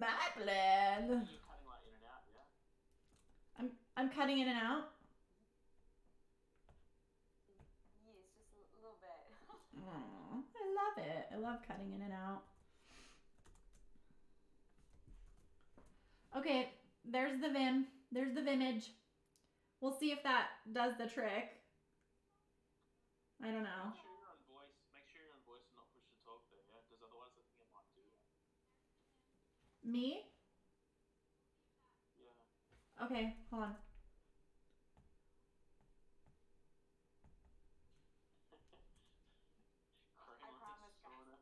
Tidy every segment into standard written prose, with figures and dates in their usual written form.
My plan. You're cutting like in and out, yeah? I'm cutting in and out. Yes, just a little bit. Aww, I love it. I love cutting in and out. Okay, there's the Vim. There's the Vimage. We'll see if that does the trick. I don't know. Make sure you're on voice. Make sure you're on voice and not push to talk there, yeah? Because otherwise I think it might do that. Me? Yeah. Okay, hold on. I promise, guys.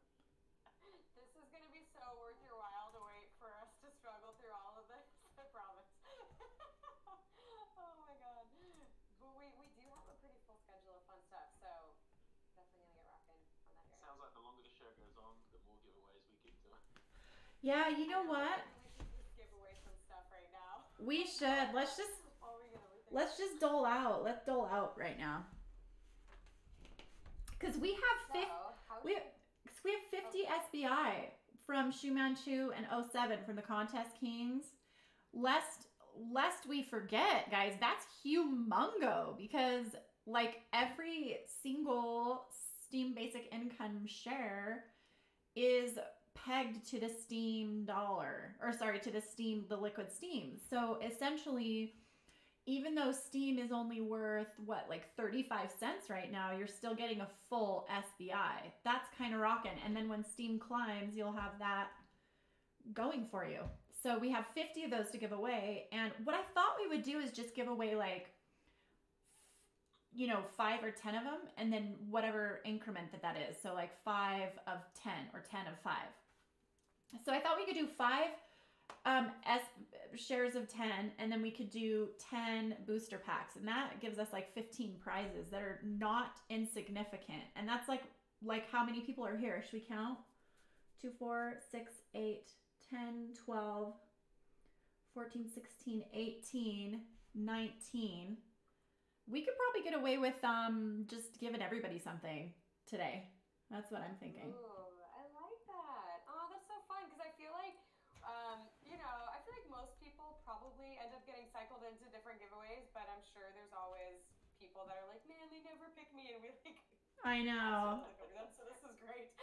This is gonna be so worth your while to wait for us to struggle through all of this. I promise. Oh my god. But we do have a pretty full schedule of fun stuff, so definitely gonna get rocking on that. Area. Sounds like the longer the show goes on, the more giveaways we keep doing. Yeah, you know what? We should just give away some stuff right now. We should. Let's just dole out. Let's dole out right now. Because we have we have 50 SBI from Shu Manchu and 07 from the Contest Kings. Lest we forget, guys, that's humongo because like every single Steem basic income share is pegged to the Steem dollar, or sorry, to the Steem, the liquid Steem. So essentially, even though Steem is only worth what, like 35 cents right now, you're still getting a full SBI. That's kind of rocking. And then when Steem climbs, you'll have that going for you. So we have 50 of those to give away. And what I thought we would do is just give away like, you know, 5 or 10 of them, and then whatever increment that is. So like 5 of 10 or 10 of 5. So I thought we could do 5 shares of 10, and then we could do 10 booster packs, and that gives us like 15 prizes that are not insignificant. And that's like how many people are here? Should we count? 2, 4, 6, 8, 10, 12, 14, 16, 18, 19. We could probably get away with just giving everybody something today. That's what I'm thinking. Ooh, I like that. Oh, that's so fun because I feel like you know, I feel like most people probably end up getting cycled into different giveaways, but I'm sure there's always people that are like, man, they never pick me, and we like. I know. So this is great.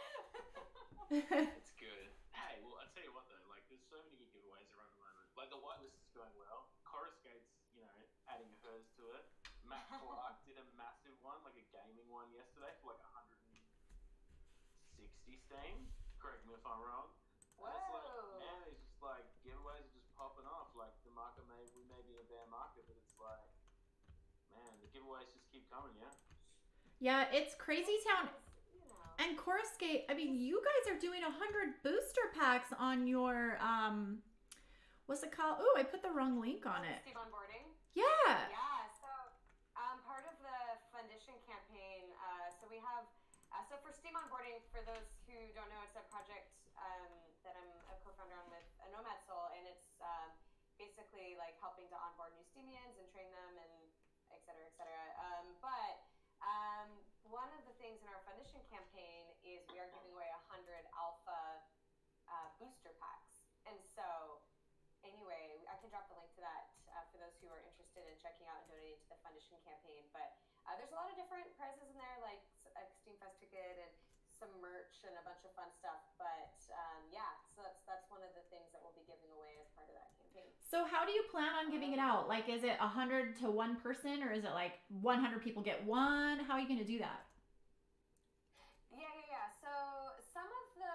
It's good. Hey, well, I'll tell you what though, like, there's so many good giveaways around the moment. Like, the whitelist is going well. Coruscate's, you know, adding hers to it. Matt Clark did a massive one, like a gaming one yesterday for like 160 Steam. Correct me if I'm wrong. Whoa. And it's like, man, it's just like giveaways are just popping off. Like the market we may be in a bear market, but it's like, man, the giveaways just keep coming, yeah. Yeah, it's crazy town. And Coruscate, I mean, you guys are doing 100 booster packs on your what's it called? Oh, I put the wrong link on it. Steem onboarding. Yeah. Yeah. So part of the Fundition campaign. So we have. So for Steem onboarding, for those who don't know, it's a project that I'm a co-founder on with a Nomad Soul, and it's basically like helping to onboard new Steemians and train them and et cetera, et cetera. One of the things in our Fundition campaign is we are giving away 100 alpha booster packs. And so anyway, I can drop the link to that for those who are interested in checking out and donating to the Fundition campaign. But there's a lot of different prizes in there, like a Steam Fest ticket and some merch and a bunch of fun stuff. But yeah, so that's one of the things that we'll be giving away as part of that campaign. So how do you plan on giving it out? Like, is it 100 to one person, or is it like 100 people get one? How are you going to do that? Yeah. So some of the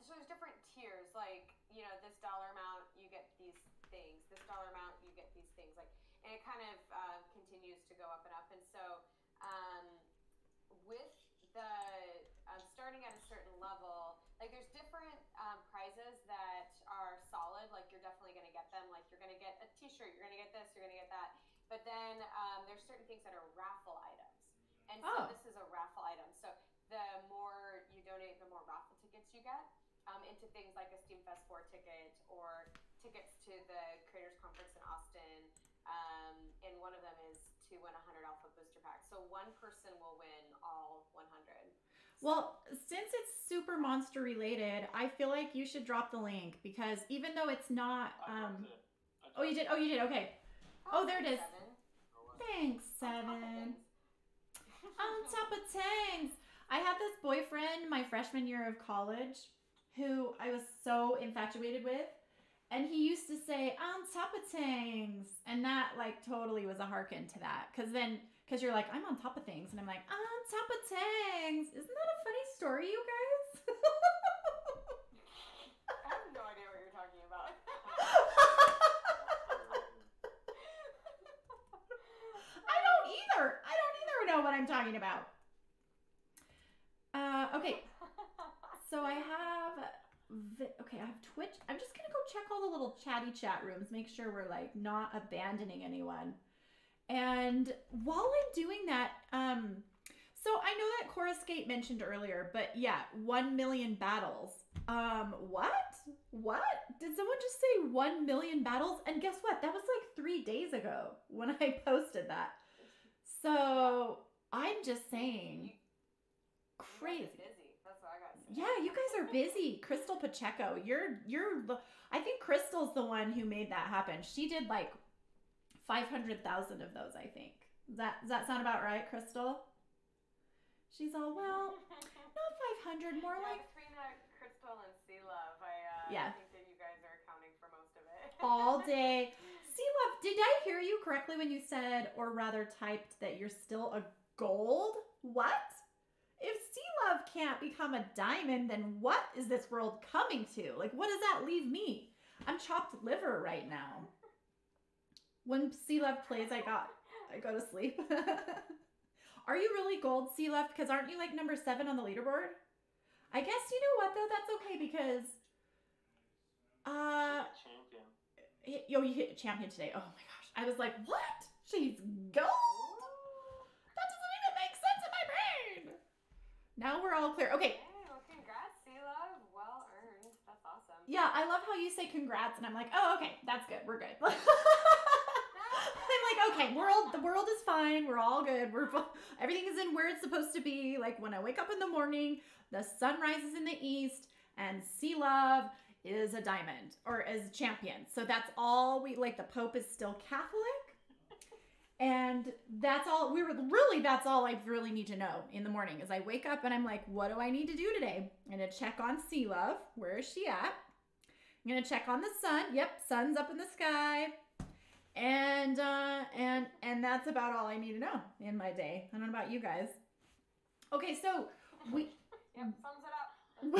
so there's different tiers. Like, you know, this dollar amount you get these things. This dollar amount you get these things. Like, and it kind of continues to go up and up. And so with the starting at a certain level, like there's different prizes that are solid. Like you're definitely going to get them. Like you're going to get a T-shirt. You're going to get this. You're going to get that. But then there's certain things that are raffle items. And so this is a raffle item. So the more you donate, the more raffle tickets you get into things like a Steam Fest 4 ticket or tickets to the Creators Conference in Austin. And one of them is to win 100 Alpha Booster Packs. So one person will win all 100. Well, since it's super monster related, I feel like you should drop the link because even though it's not, oh, you did. Oh, you did. Okay. Oh, there it is. Thanks, Seven. On top of tangs. I had this boyfriend my freshman year of college who I was so infatuated with. And he used to say, on top of things. And that, like, totally was a hearken to that. Because you're like, I'm on top of things. And I'm like, on top of things. Isn't that a funny story, you guys? I have no idea what you're talking about. I don't either know what I'm talking about. Okay. So I have Twitch. I'm just gonna go check all the little chatty chat rooms, make sure we're like not abandoning anyone. And while I'm doing that, so I know that Chorus Gate mentioned earlier, but yeah, 1 million battles. What? Did someone just say 1 million battles? And guess what? That was like 3 days ago when I posted that. So I'm just saying, crazy. Yeah, you guys are busy. Crystal Pacheco, I think Crystal's the one who made that happen. She did like 500,000 of those, I think. Does that sound about right, Crystal? She's all, well, not 500, more like... Between Crystal and Sea Love, I think that you guys are accounting for most of it. All day. Sea Love, did I hear you correctly when you said, or rather typed, that you're still a gold? What? If Sea Love can't become a diamond, then what is this world coming to? Like, what does that leave me? I'm chopped liver right now. When Sea Love plays, I go to sleep. Are you really gold, Sea Love? Because aren't you like number 7 on the leaderboard? I guess, you know what, though? That's okay because... champion. You hit champion today. Oh my gosh. I was like, what? She's gold? That doesn't even make sense in my brain. Now we're all clear. Okay. Hey, well, congrats, Sea Love. Well earned. That's awesome. Yeah, I love how you say congrats, and I'm like, oh, okay, that's good. We're good. I'm like, okay, the world is fine. We're all good. Everything is in where it's supposed to be. Like when I wake up in the morning, the sun rises in the east, and Sea Love is a diamond or is a champion. So that's all the Pope is still Catholic. And that's all that's all I really need to know in the morning is I wake up and I'm like, what do I need to do today? I'm going to check on Sea Love. Where is she at? I'm going to check on the sun. Yep. Sun's up in the sky. And that's about all I need to know in my day. I don't know about you guys. Okay. So Yep. Sums it up. I'm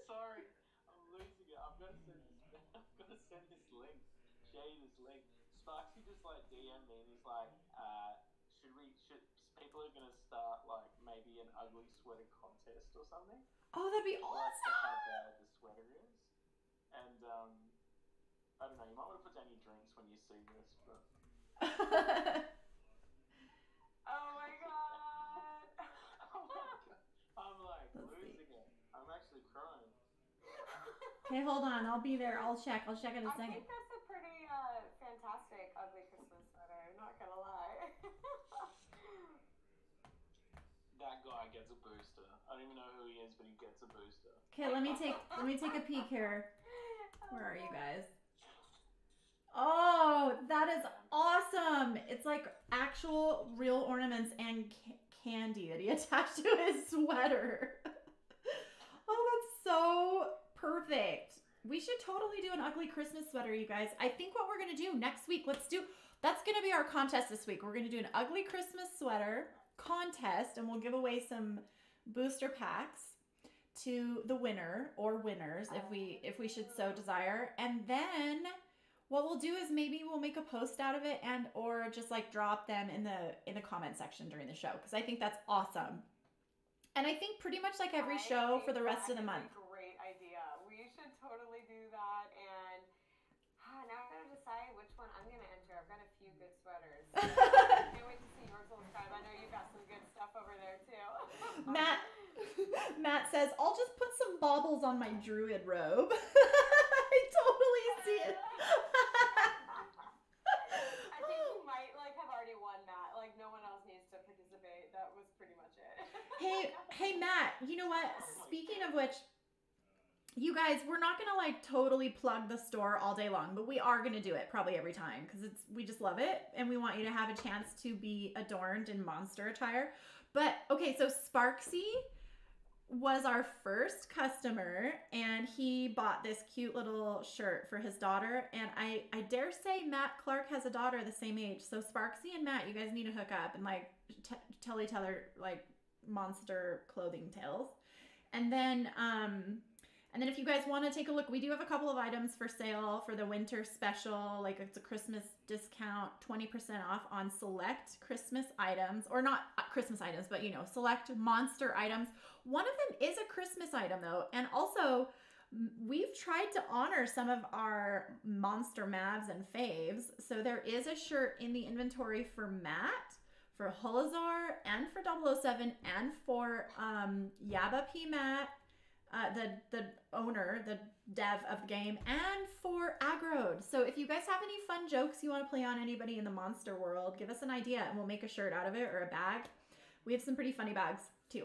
sorry. I'm losing it. I've got to send this link. Jay, this link. Sparksy just like DM me and he's like, should people are gonna start like maybe an ugly sweater contest or something? Oh, that'd be awesome. Like how bad the sweater is. And I don't know, you might want to put down your drinks when you see this, but Oh my god. I'm like losing it. I'm actually crying. Okay, hold on. I'll be there. I'll check in a second. I think that's a pretty fantastic ugly Christmas sweater. Not gonna lie. That guy gets a booster. I don't even know who he is, but he gets a booster. Okay, let me take a peek here. Where are you guys? Oh, that is awesome. It's like actual real ornaments and candy that he attached to his sweater. Oh, that's so perfect. We should totally do an ugly Christmas sweater, you guys. I think what we're going to do next week, that's going to be our contest this week. We're going to do an ugly Christmas sweater contest, and we'll give away some booster packs to the winner or winners if we should so desire. And then what we'll do is maybe we'll make a post out of it and or just like drop them in the comment section during the show, because I think that's awesome. And I think pretty much like every show for the rest of the month. Great idea. We should totally do that. And now I gotta decide which one I'm gonna enter. I've got a few good sweaters. Can't wait to see yours, little Scribe. I know you've got some good stuff over there too. Matt says, I'll just put some baubles on my druid robe. I totally see it. I think you might have already won, Matt. Like no one else needs to participate. That was pretty much it. Hey, of which, you guys, we're not going to like totally plug the store all day long, but we are going to do it probably every time because we just love it and we want you to have a chance to be adorned in monster attire. But okay, so Sparksy was our first customer and he bought this cute little shirt for his daughter, and I dare say Matt Clark has a daughter the same age. So Sparksy and Matt, you guys need to hook up and like tell each other like monster clothing tales. And then if you guys want to take a look, we do have a couple of items for sale for the winter special. Like it's a Christmas discount, 20% off on select Christmas items, or not Christmas items, but you know, select monster items. One of them is a Christmas item though. And also we've tried to honor some of our monster mavs and faves. So there is a shirt in the inventory for Matt, for Hulazar, and for 007, and for Yabba P. Matt, the owner, the dev of the game, and for Aggroed. So if you guys have any fun jokes you want to play on anybody in the monster world, give us an idea and we'll make a shirt out of it or a bag. We have some pretty funny bags too.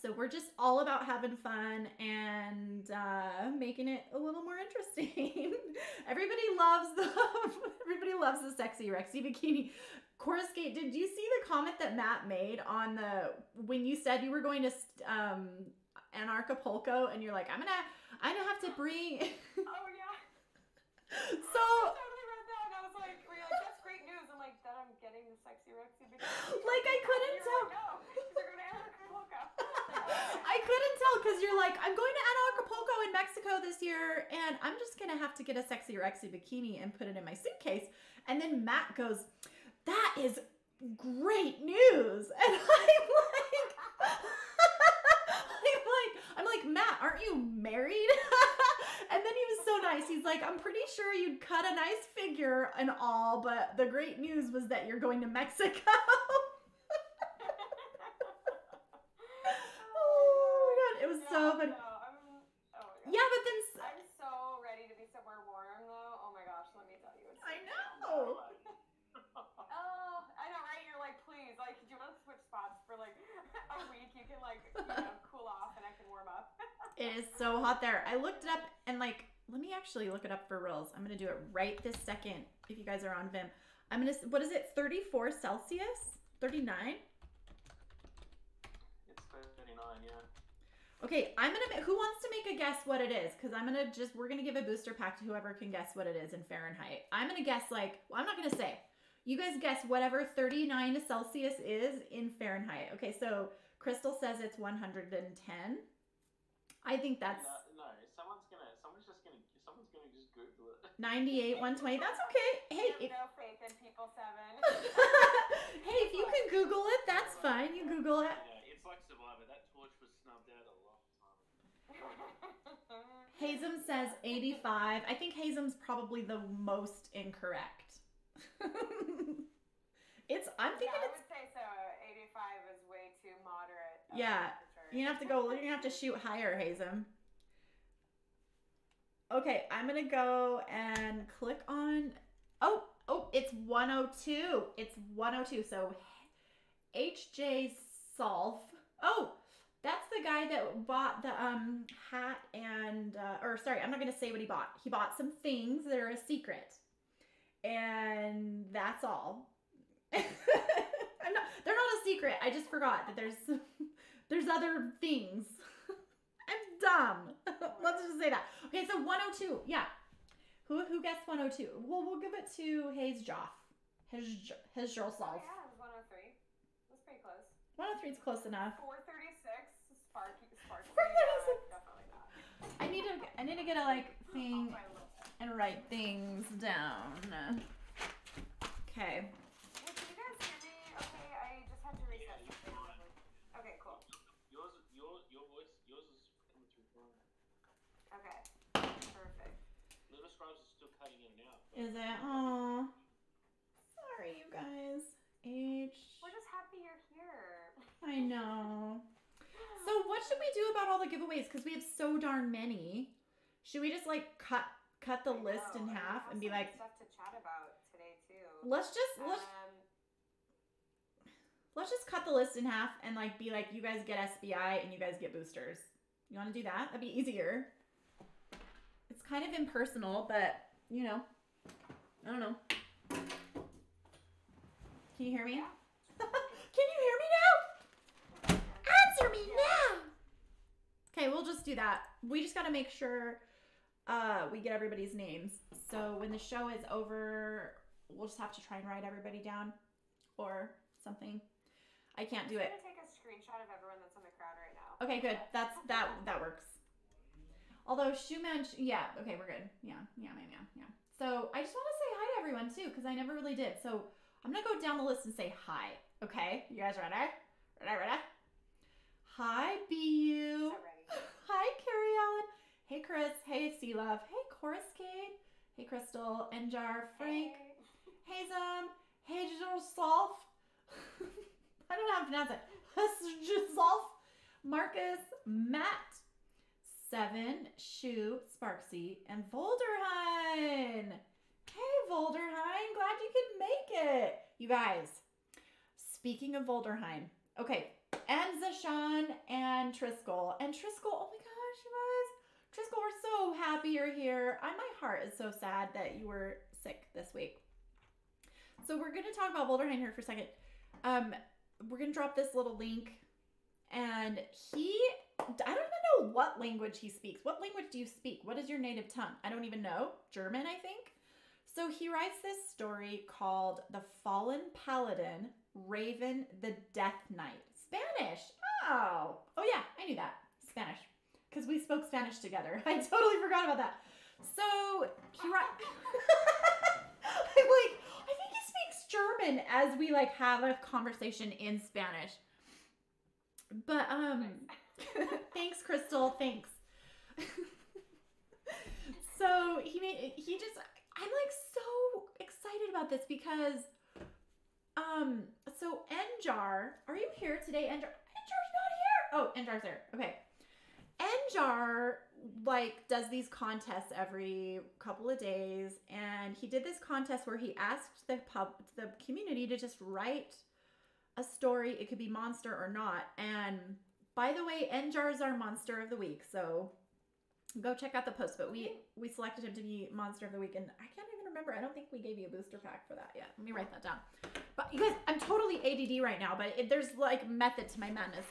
So we're just all about having fun and making it a little more interesting. Everybody loves the sexy Rexy bikini. Coruscate, did you see the comment that Matt made on when you said you were going to Anarchapulco and you're like, I'm gonna have to bring. Oh yeah. So I totally read that and I was like, were you like, that's great news? I'm like, that I'm getting the sexy Rexy bikini. Like I couldn't tell. Like, no, you're going to Anarchapulco. I couldn't tell because you're like, I'm going to Anarchapulco in Mexico this year and I'm just gonna have to get a sexy Rexy bikini and put it in my suitcase. And then Matt goes, that is great news. And I'm like, Matt, aren't you married? And then he was so nice. He's like, I'm pretty sure you'd cut a nice figure and all, but the great news was that you're going to Mexico. Oh my God, it was so funny. Yeah, but then I'm so ready to be somewhere warm though. Oh my gosh, let me tell you. I know. Oh, I know, right? You're like, please, like, do you want to switch spots for like a week? You can like, cool off and I can warm up. It is so hot there. I looked it up and like, let me actually look it up for reals. I'm going to do it right this second. If you guys are on Vim, what is it? 34 Celsius? 39? It's 39, yeah. Okay, who wants to make a guess what it is? Because we're going to give a booster pack to whoever can guess what it is in Fahrenheit. I'm going to guess I'm not going to say. You guys guess whatever 39 Celsius is in Fahrenheit. Okay, so Crystal says it's 110. I think that's... No, someone's gonna just Google it. 98, 120. That's okay. Hey, no faith in people 7. Hey, if you can Google it, that's fine. You Google it. Yeah, it's like Survivor. That torch was snubbed out a long time ago. Hazem says 85. I think Hazem's probably the most incorrect. I'm thinking I would say so. 85 is way too moderate. Yeah, you're gonna have to shoot higher, Hazem. Okay, I'm gonna go and click on. Oh, it's 102. It's 102. So HJ Solf. Oh, that's the guy that bought the hat and I'm not gonna say what he bought. He bought some things that are a secret. And that's all. They're not a secret. I just forgot that there's other things. I'm dumb. Let's just say that. Okay, so 102. Yeah. Who guessed 102? Well, we'll give it to Hayes Joff. His Joel Solve. Oh, yeah, it was 103. That's pretty close. 103 is close enough. 436. Sparky. 436. Definitely not. I need to get a thing and write things down. Okay. Wait, can you guys hear me? Okay, I just had to reset something. Okay, cool. Your voice, yours is coming through fine. Okay, perfect. Little Scribes is still cutting in and out. Is it? Oh, sorry, you guys. We're just happy you're here. I know. So what should we do about all the giveaways? Because we have so darn many. Should we just cut the list in half and be like, stuff to chat about today too. Let's just cut the list in half and be like, you guys get SBI and you guys get boosters. You want to do that? That'd be easier. It's kind of impersonal, but, you know, I don't know. Can you hear me? Yeah. Can you hear me now? Answer me now! Okay, we'll just do that. We just got to make sure we get everybody's names. So when the show is over, we'll just have to try and write everybody down or something. I can't do it. I'm going to take a screenshot of everyone that's in the crowd right now. Okay, good. That works. Although Schumann, yeah, okay, we're good. Yeah. So I just want to say hi to everyone too, because I never really did. So I'm going to go down the list and say hi. Okay, you guys ready? Ready? Hi, BU. So ready. Hi, Carrie Allen. Hey, Chris. Hey, C Love. Hey, Coruscade. Hey, Crystal. Enjar. Frank. Hey, Hey, Solf. I don't know how to pronounce it. Solf. Marcus. Matt. Seven. Shu. Sparksy. And Volderheim. Hey, Volderheim. Glad you could make it. You guys, speaking of Volderheim. Okay. And Zashan and Triskel. And Triskel, oh my gosh, you guys. Triskel, we're so happy you're here. My heart is so sad that you were sick this week. So we're going to talk about Volderheim here for a second. We're going to drop this little link. And I don't even know what language he speaks. What language do you speak? What is your native tongue? I don't even know. German, I think. So he writes this story called The Fallen Paladin, Raven the Death Knight. Spanish. Oh yeah, I knew that. Spanish. Because we spoke Spanish together. I totally forgot about that. So he writes. I'm like, I think he speaks German as we like have a conversation in Spanish. But thanks, Crystal. Thanks. So I'm like so excited about this because so Enjar, are you here today? Enjar's not here. Oh, Enjar's there. Okay. Enjar like does these contests every couple of days, and he did this contest where he asked the community to just write a story. It could be monster or not. And by the way, Enjar is our monster of the week, so go check out the post. But we selected him to be monster of the week, and I can't even remember. I don't think we gave you a booster pack for that yet. Let me write that down. But you guys, I'm totally ADD right now, but there's like method to my madness.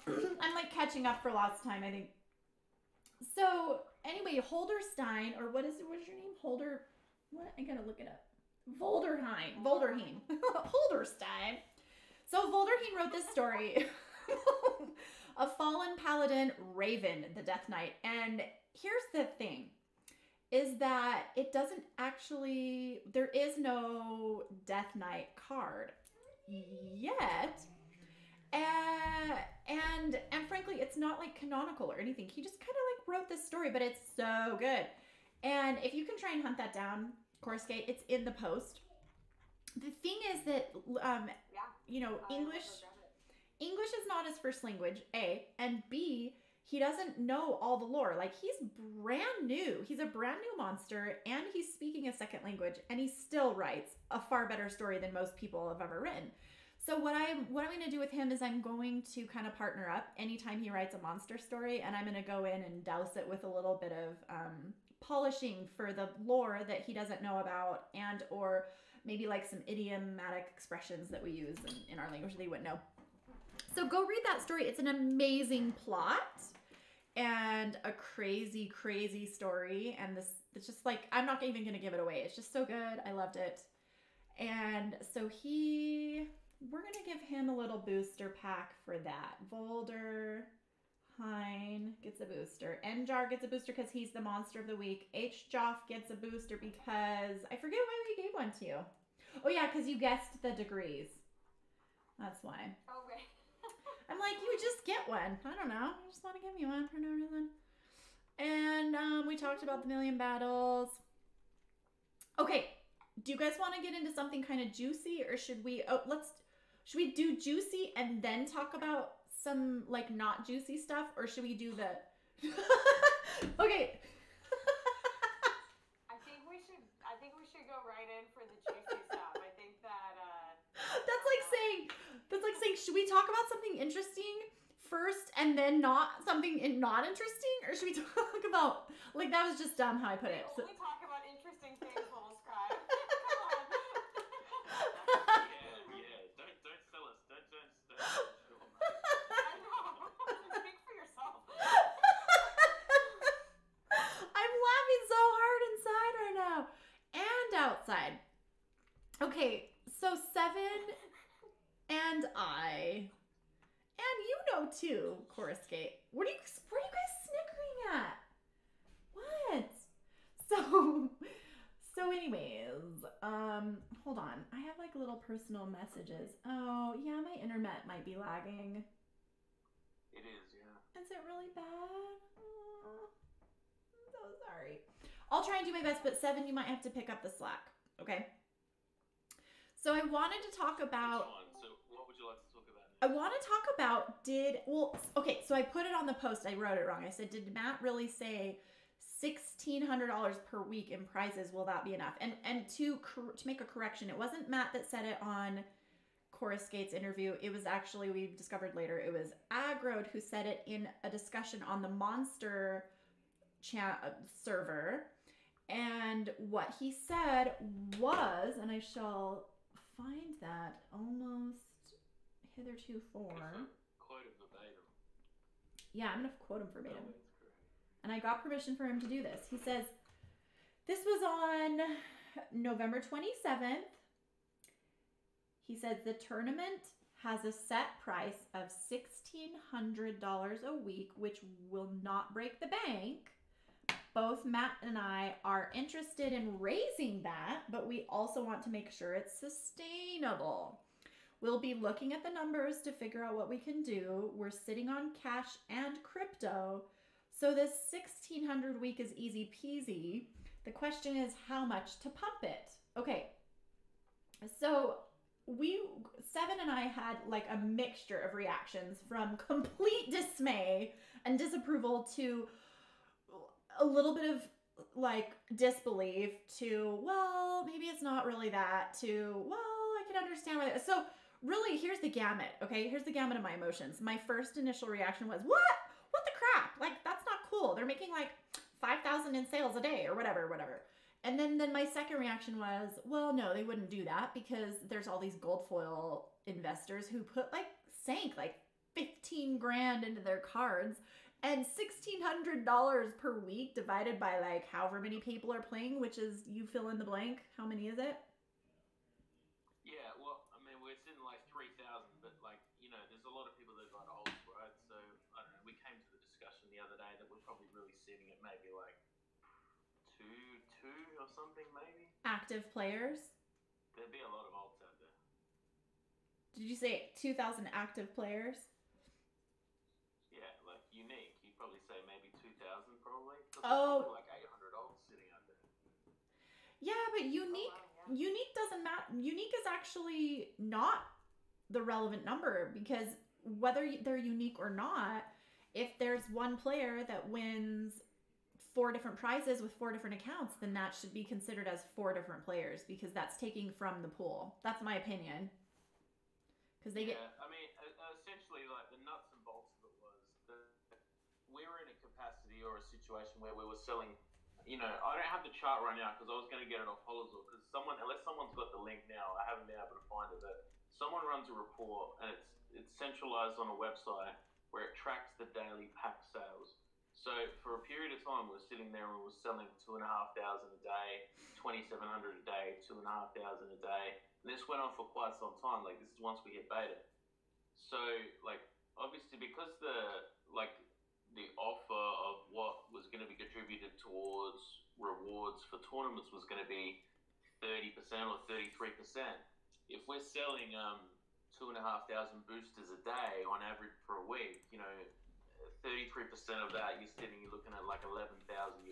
I'm like catching up for last time, I think. So anyway, Holderstein, or what is your name? What? I gotta look it up. Volderheim. Holderstein. So Volderheim wrote this story. A fallen paladin, Raven, the Death Knight. And here's the thing, is that it doesn't actually, there is no Death Knight card yet. And frankly, it's not like canonical or anything. He just kind of like wrote this story, but it's so good. And if you can try and hunt that down, Coruscate, it's in the post. The thing is that, you know, English is not his first language, A, and B, he doesn't know all the lore. Like, he's brand new. He's a brand new monster, and he's speaking a second language, and he still writes a far better story than most people have ever written. So what I'm going to do with him is I'm going to kind of partner up anytime he writes a monster story, and I'm going to go in and douse it with a little bit of polishing for the lore that he doesn't know about, and or maybe like some idiomatic expressions that we use in our language that he wouldn't know. So go read that story. It's an amazing plot and a crazy, crazy story. And it's just like, I'm not even going to give it away. It's just so good. I loved it. And so we're going to give him a little booster pack for that. Volderheim gets a booster. Enjar gets a booster because he's the monster of the week. H. Joff gets a booster because I forget why we gave one to you. Oh yeah, because you guessed the degrees. That's why. Oh, right. I'm like, you just get one. I don't know. I just want to give you one for no reason. And we talked about the million battles. Okay. Do you guys want to get into something kind of juicy, or should we do juicy and then talk about some like not juicy stuff, or should we do the Okay. I think we should go right in for the juicy stuff. I think that That's like saying, should we talk about something interesting first and then not something not interesting, or should we talk about like that was just dumb how I put it? We only talk about interesting things, little scribe. Yeah. Don't sell us. Don't sell us short, mate. I know. Speak for yourself. I'm laughing so hard inside right now and outside. Okay, so Seven and I, and you know too, Coruscate. What are you guys snickering at? What? So anyways, hold on. I have like little personal messages. Oh yeah, my internet might be lagging. It is, yeah. Is it really bad? Oh, I'm so sorry. I'll try and do my best, but Seven, you might have to pick up the slack. Okay. So I wanted to talk about. So what would you like to talk about now? I want to talk about okay, so I put it on the post. I wrote it wrong. I said, did Matt really say $1,600 per week in prizes? Will that be enough? And to make a correction, it wasn't Matt that said it on Coruscate's interview. It was actually, we discovered later, it was Aggroed who said it in a discussion on the Monster server. And what he said was, and I shall find that almost hitherto for. Quote it verbatim. Yeah, I'm going to quote him verbatim. No, and I got permission for him to do this. He says, this was on November 27th. He says the tournament has a set price of $1,600 a week, which will not break the bank. Both Matt and I are interested in raising that, but we also want to make sure it's sustainable. We'll be looking at the numbers to figure out what we can do. We're sitting on cash and crypto, so this $1,600 week is easy peasy. The question is how much to pump it. Okay, so Seven and I had like a mixture of reactions from complete dismay and disapproval to a little bit of like disbelief to, well, maybe it's not really that, to, well, I can understand why. So really, here's the gamut, okay? Here's the gamut of my emotions. My first initial reaction was, what? What the crap? Like, that's not cool. They're making like 5,000 in sales a day or whatever. And then my second reaction was, well, no, they wouldn't do that because there's all these gold foil investors who sank like 15 grand into their cards. And $1,600 per week divided by like however many people are playing, which is, you fill in the blank. How many is it? Yeah, well, I mean, we're sitting like 3,000, but like, you know, there's a lot of people that got odds, right? So, I don't know, we came to the discussion the other day that we're probably really sitting at maybe like two or something, maybe. Active players? There'd be a lot of odds out there. Did you say 2,000 active players? Yeah, like unique. You'd probably say maybe 2,000 probably. Oh. Like 800 odds sitting out there. Yeah, but unique doesn't matter. Unique is actually not the relevant number because whether they're unique or not, if there's one player that wins 4 different prizes with 4 different accounts, then that should be considered as 4 different players because that's taking from the pool. That's my opinion. Because they get. I mean, essentially, like the nuts and bolts of it was that we were in a capacity or a situation where we were selling. You know, I don't have the chart right now because I was going to get it off Holizor because unless someone's got the link now, I haven't been able to find it. But someone runs a report and it's centralized on a website where it tracks the daily pack sales. So for a period of time, we were sitting there and we were selling 2,500 a day, 2,700 a day, 2,500 a day. And this went on for quite some time. Like this is once we hit beta. So like obviously because the offer of what was going to be contributed towards rewards for tournaments was going to be 30% or 33%. If we're selling 2,500 boosters a day on average per week, you know, 33% of that you're looking at like 11,000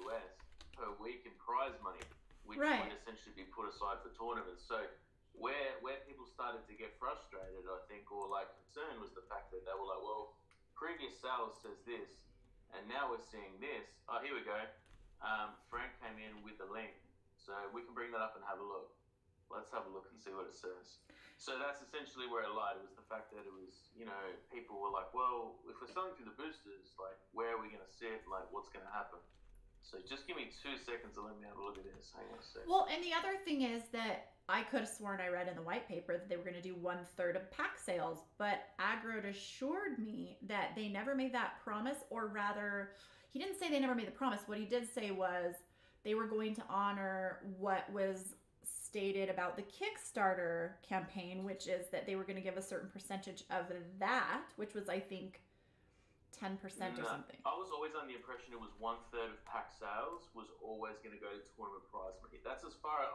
US per week in prize money, which would essentially be put aside for tournaments. So where people started to get frustrated, I think, or like concerned was the fact that they were like, well, previous sales says this, and now we're seeing this. Oh, here we go. Frank came in with the link, so we can bring that up and have a look. Let's have a look and see what it says. So that's essentially where it lied. It was the fact that it was, people were like, well, if we're selling through the boosters, like, where are we going to sit? Like, what's going to happen? So just give me 2 seconds and let me have a look at this. Hang on a sec. Well, and the other thing is that I could have sworn I read in the white paper that they were going to do 1/3 of pack sales, but Agrod assured me that they never made that promise, or rather, he didn't say they never made the promise. What he did say was they were going to honor what was stated about the Kickstarter campaign, which is that they were going to give a certain percentage of that, which was, I think, 10% or something. I was always under the impression it was 1/3 of pack sales was always going to go to tournament prize money. That's as far as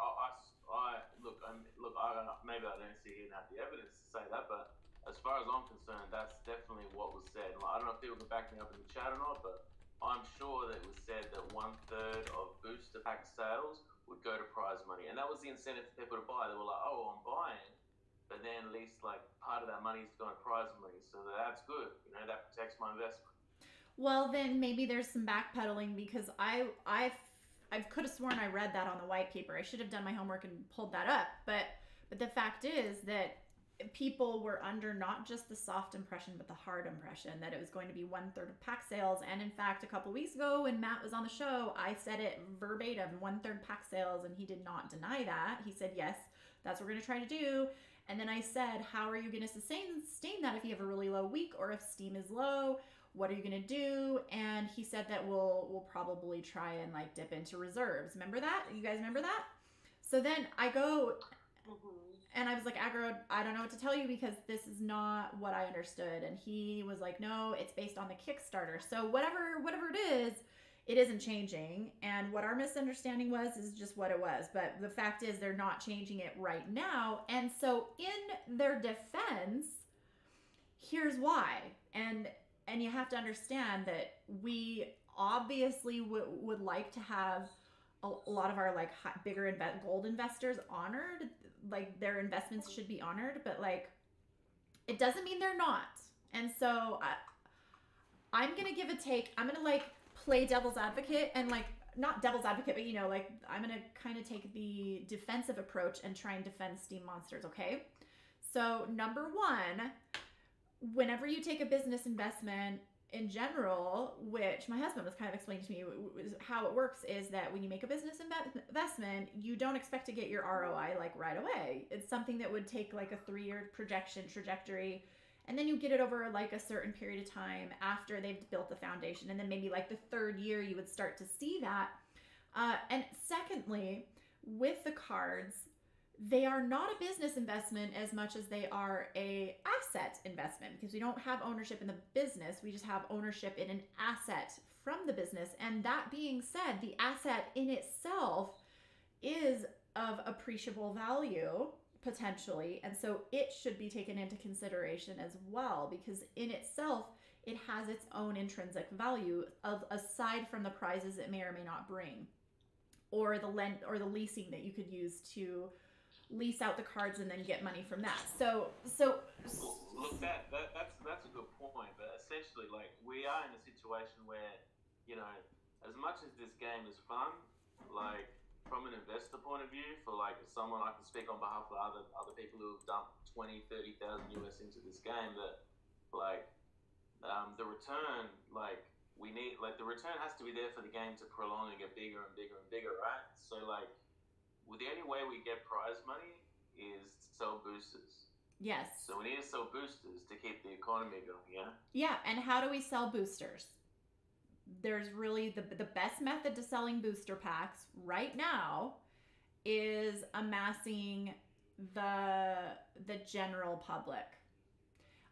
maybe I don't see and have the evidence to say that, but as far as I'm concerned, that's definitely what was said. And I don't know if people can back me up in the chat or not, but I'm sure that it was said that 1/3 of booster pack sales would go to prize money, and that was the incentive for people to buy. They were like, "Oh, I'm buying." But then at least like part of that money is going to prize money, so that's good. That protects my investment. Well, then maybe there's some backpedaling, because I could have sworn I read that on the white paper. I should have done my homework and pulled that up. But the fact is that people were under not just the soft impression, but the hard impression that it was going to be 1/3 of pack sales. And in fact, a couple weeks ago when Matt was on the show, I said it verbatim, 1/3 pack sales, and he did not deny that. He said, yes, that's what we're going to try to do. And then I said, how are you going to sustain that if you have a really low week, or if Steem is low? What are you going to do? And he said that we'll probably try and like dip into reserves. Remember that? You guys remember that? So then I go and I was like, Agro, I don't know what to tell you, because this is not what I understood. And he was like, no, it's based on the Kickstarter. So whatever it is, it isn't changing. And what our misunderstanding was is just what it was. But the fact is they're not changing it right now. And so in their defense, here's why. And you have to understand that we obviously would like to have a lot of our like bigger gold investors honored. Like their investments should be honored, but like it doesn't mean they're not. And so I'm going to give a take. I'm going to like play devil's advocate, and like not devil's advocate, but like I'm going to kind of take the defensive approach and try and defend Steem Monsters, okay? So number one, whenever you take a business investment in general, which my husband was kind of explaining to me, how it works is that when you make a business investment, you don't expect to get your ROI like right away. It's something that would take like a 3-year trajectory, and then you get it over like a certain period of time after they've built the foundation, and then maybe like the 3rd year you would start to see that. And secondly, with the cards, they are not a business investment as much as they are a asset investment, because we don't have ownership in the business. We just have ownership in an asset from the business. And that being said, the asset in itself is of appreciable value potentially. And so it should be taken into consideration as well, because in itself, it has its own intrinsic value aside from the prizes it may or may not bring, or the leasing that you could use to lease out the cards and then get money from that. So look, that's a good point. But essentially, like, we are in a situation where, as much as this game is fun, like from an investor point of view, for like someone, I can speak on behalf of other people who have dumped 20-30,000 US into this game, that like the return, like we need, like the return has to be there for the game to prolong and get bigger and bigger and bigger, right? So like, well, the only way we get prize money is to sell boosters. Yes. So we need to sell boosters to keep the economy going, yeah? Yeah, and how do we sell boosters? There's really the best method to selling booster packs right now is amassing the general public.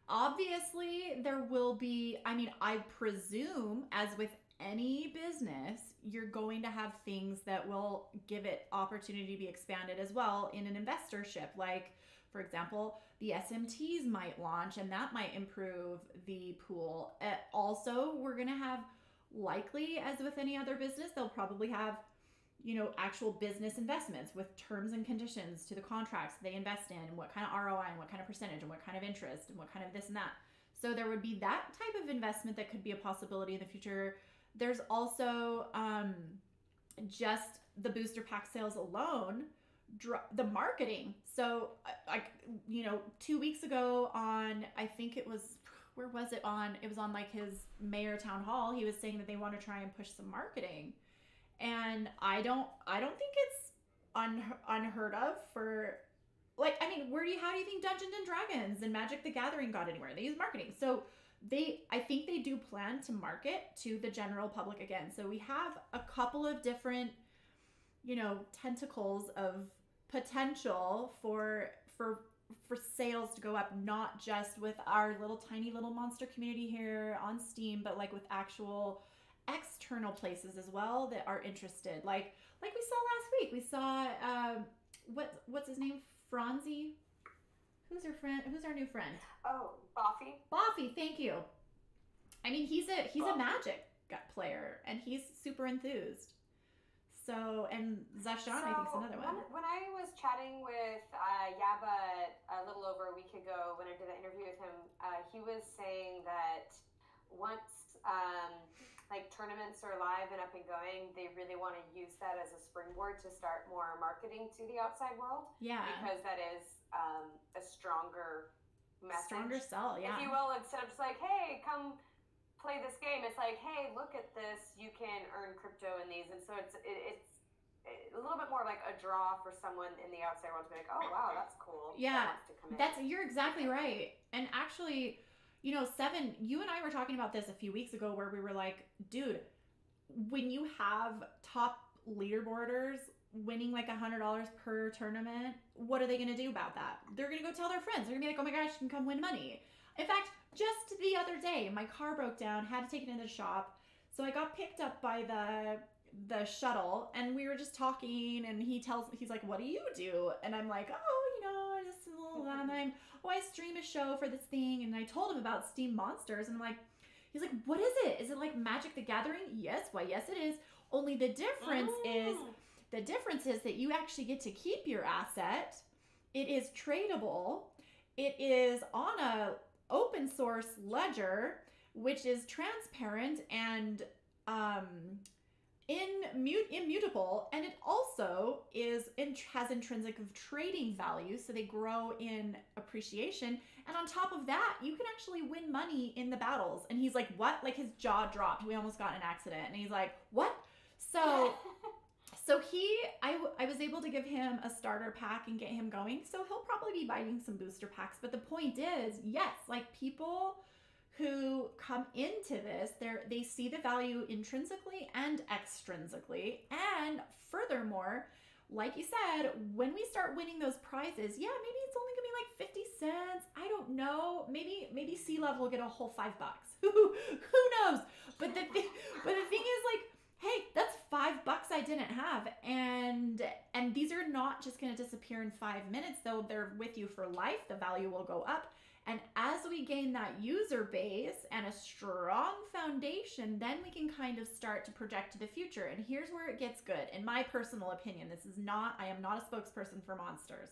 Obviously, there will be, I presume, as with any business, you're going to have things that will give it opportunity to be expanded as well in an investorship. Like, for example, the SMTs might launch, and that might improve the pool. Also, we're going to have, likely, as with any other business, they'll probably have, actual business investments with terms and conditions to the contracts they invest in, and what kind of ROI and what kind of percentage and what kind of interest and what kind of this and that. So there would be that type of investment that could be a possibility in the future. There's also just the booster pack sales alone the marketing. So like, 2 weeks ago on, I think it was, where was it on? It was on like his mayor town hall. He was saying that they want to try and push some marketing. And I don't think it's unheard of for, like, I mean, how do you think Dungeons and Dragons and Magic the Gathering got anywhere? They use marketing. So I think they do plan to market to the general public again. So we have a couple of different, tentacles of potential for sales to go up, not just with our tiny little monster community here on Steem, but like with actual external places as well that are interested. Like we saw last week. We saw what's his name? Franzi. Who's her friend? Who's our new friend? Oh, Boffy. Boffy, thank you. I mean, he's a Magic player, and he's super enthused. So, and Zashan, I think, is another one. When I was chatting with Yaba a little over a week ago, when I did an interview with him, he was saying that once like tournaments are live and up and going, they really want to use that as a springboard to start more marketing to the outside world. Yeah. Because that is a stronger message. Stronger sell, yeah. If you will, instead of just like, hey, come play this game, it's like, hey, look at this, you can earn crypto in these. And so it's a little bit more like a draw for someone in the outside world to be like, oh wow, that's cool. Yeah, you're exactly right. And actually, Seven, you and I were talking about this a few weeks ago where we were like, dude, when you have top leaderboarders winning like $100 per tournament, what are they going to do about that? They're going to go tell their friends. They're going to be like, oh my gosh, you can come win money. In fact, just the other day, my car broke down, had to take it into the shop. So I got picked up by the shuttle, and we were just talking, and he's like, what do you do? And I'm like, I stream a show for this thing. And I told him about Steem Monsters, and he's like, what is it? Is it like Magic the Gathering? Yes. Why, yes, it is. Only the difference is that you actually get to keep your asset. It is tradable. It is on a open source ledger, which is transparent and immutable, and it also has intrinsic of trading value, so they grow in appreciation. And on top of that, you can actually win money in the battles. And he's like, what? Like, his jaw dropped. We almost got in an accident. And he's like, what? So I was able to give him a starter pack and get him going. So he'll probably be buying some booster packs. But the point is, yes, like, people who come into this, they see the value intrinsically and extrinsically. And furthermore, like you said, when we start winning those prizes, yeah, maybe it's only gonna be like 50 cents. I don't know. Maybe Sea Level will get a whole $5. Who knows? But the thing is, like, hey, that's $5 I didn't have. And these are not just gonna disappear in 5 minutes, though. They're with you for life. The value will go up. And as we gain that user base and a strong foundation, then we can kind of start to project to the future. And here's where it gets good. In my personal opinion, I am not a spokesperson for Monsters.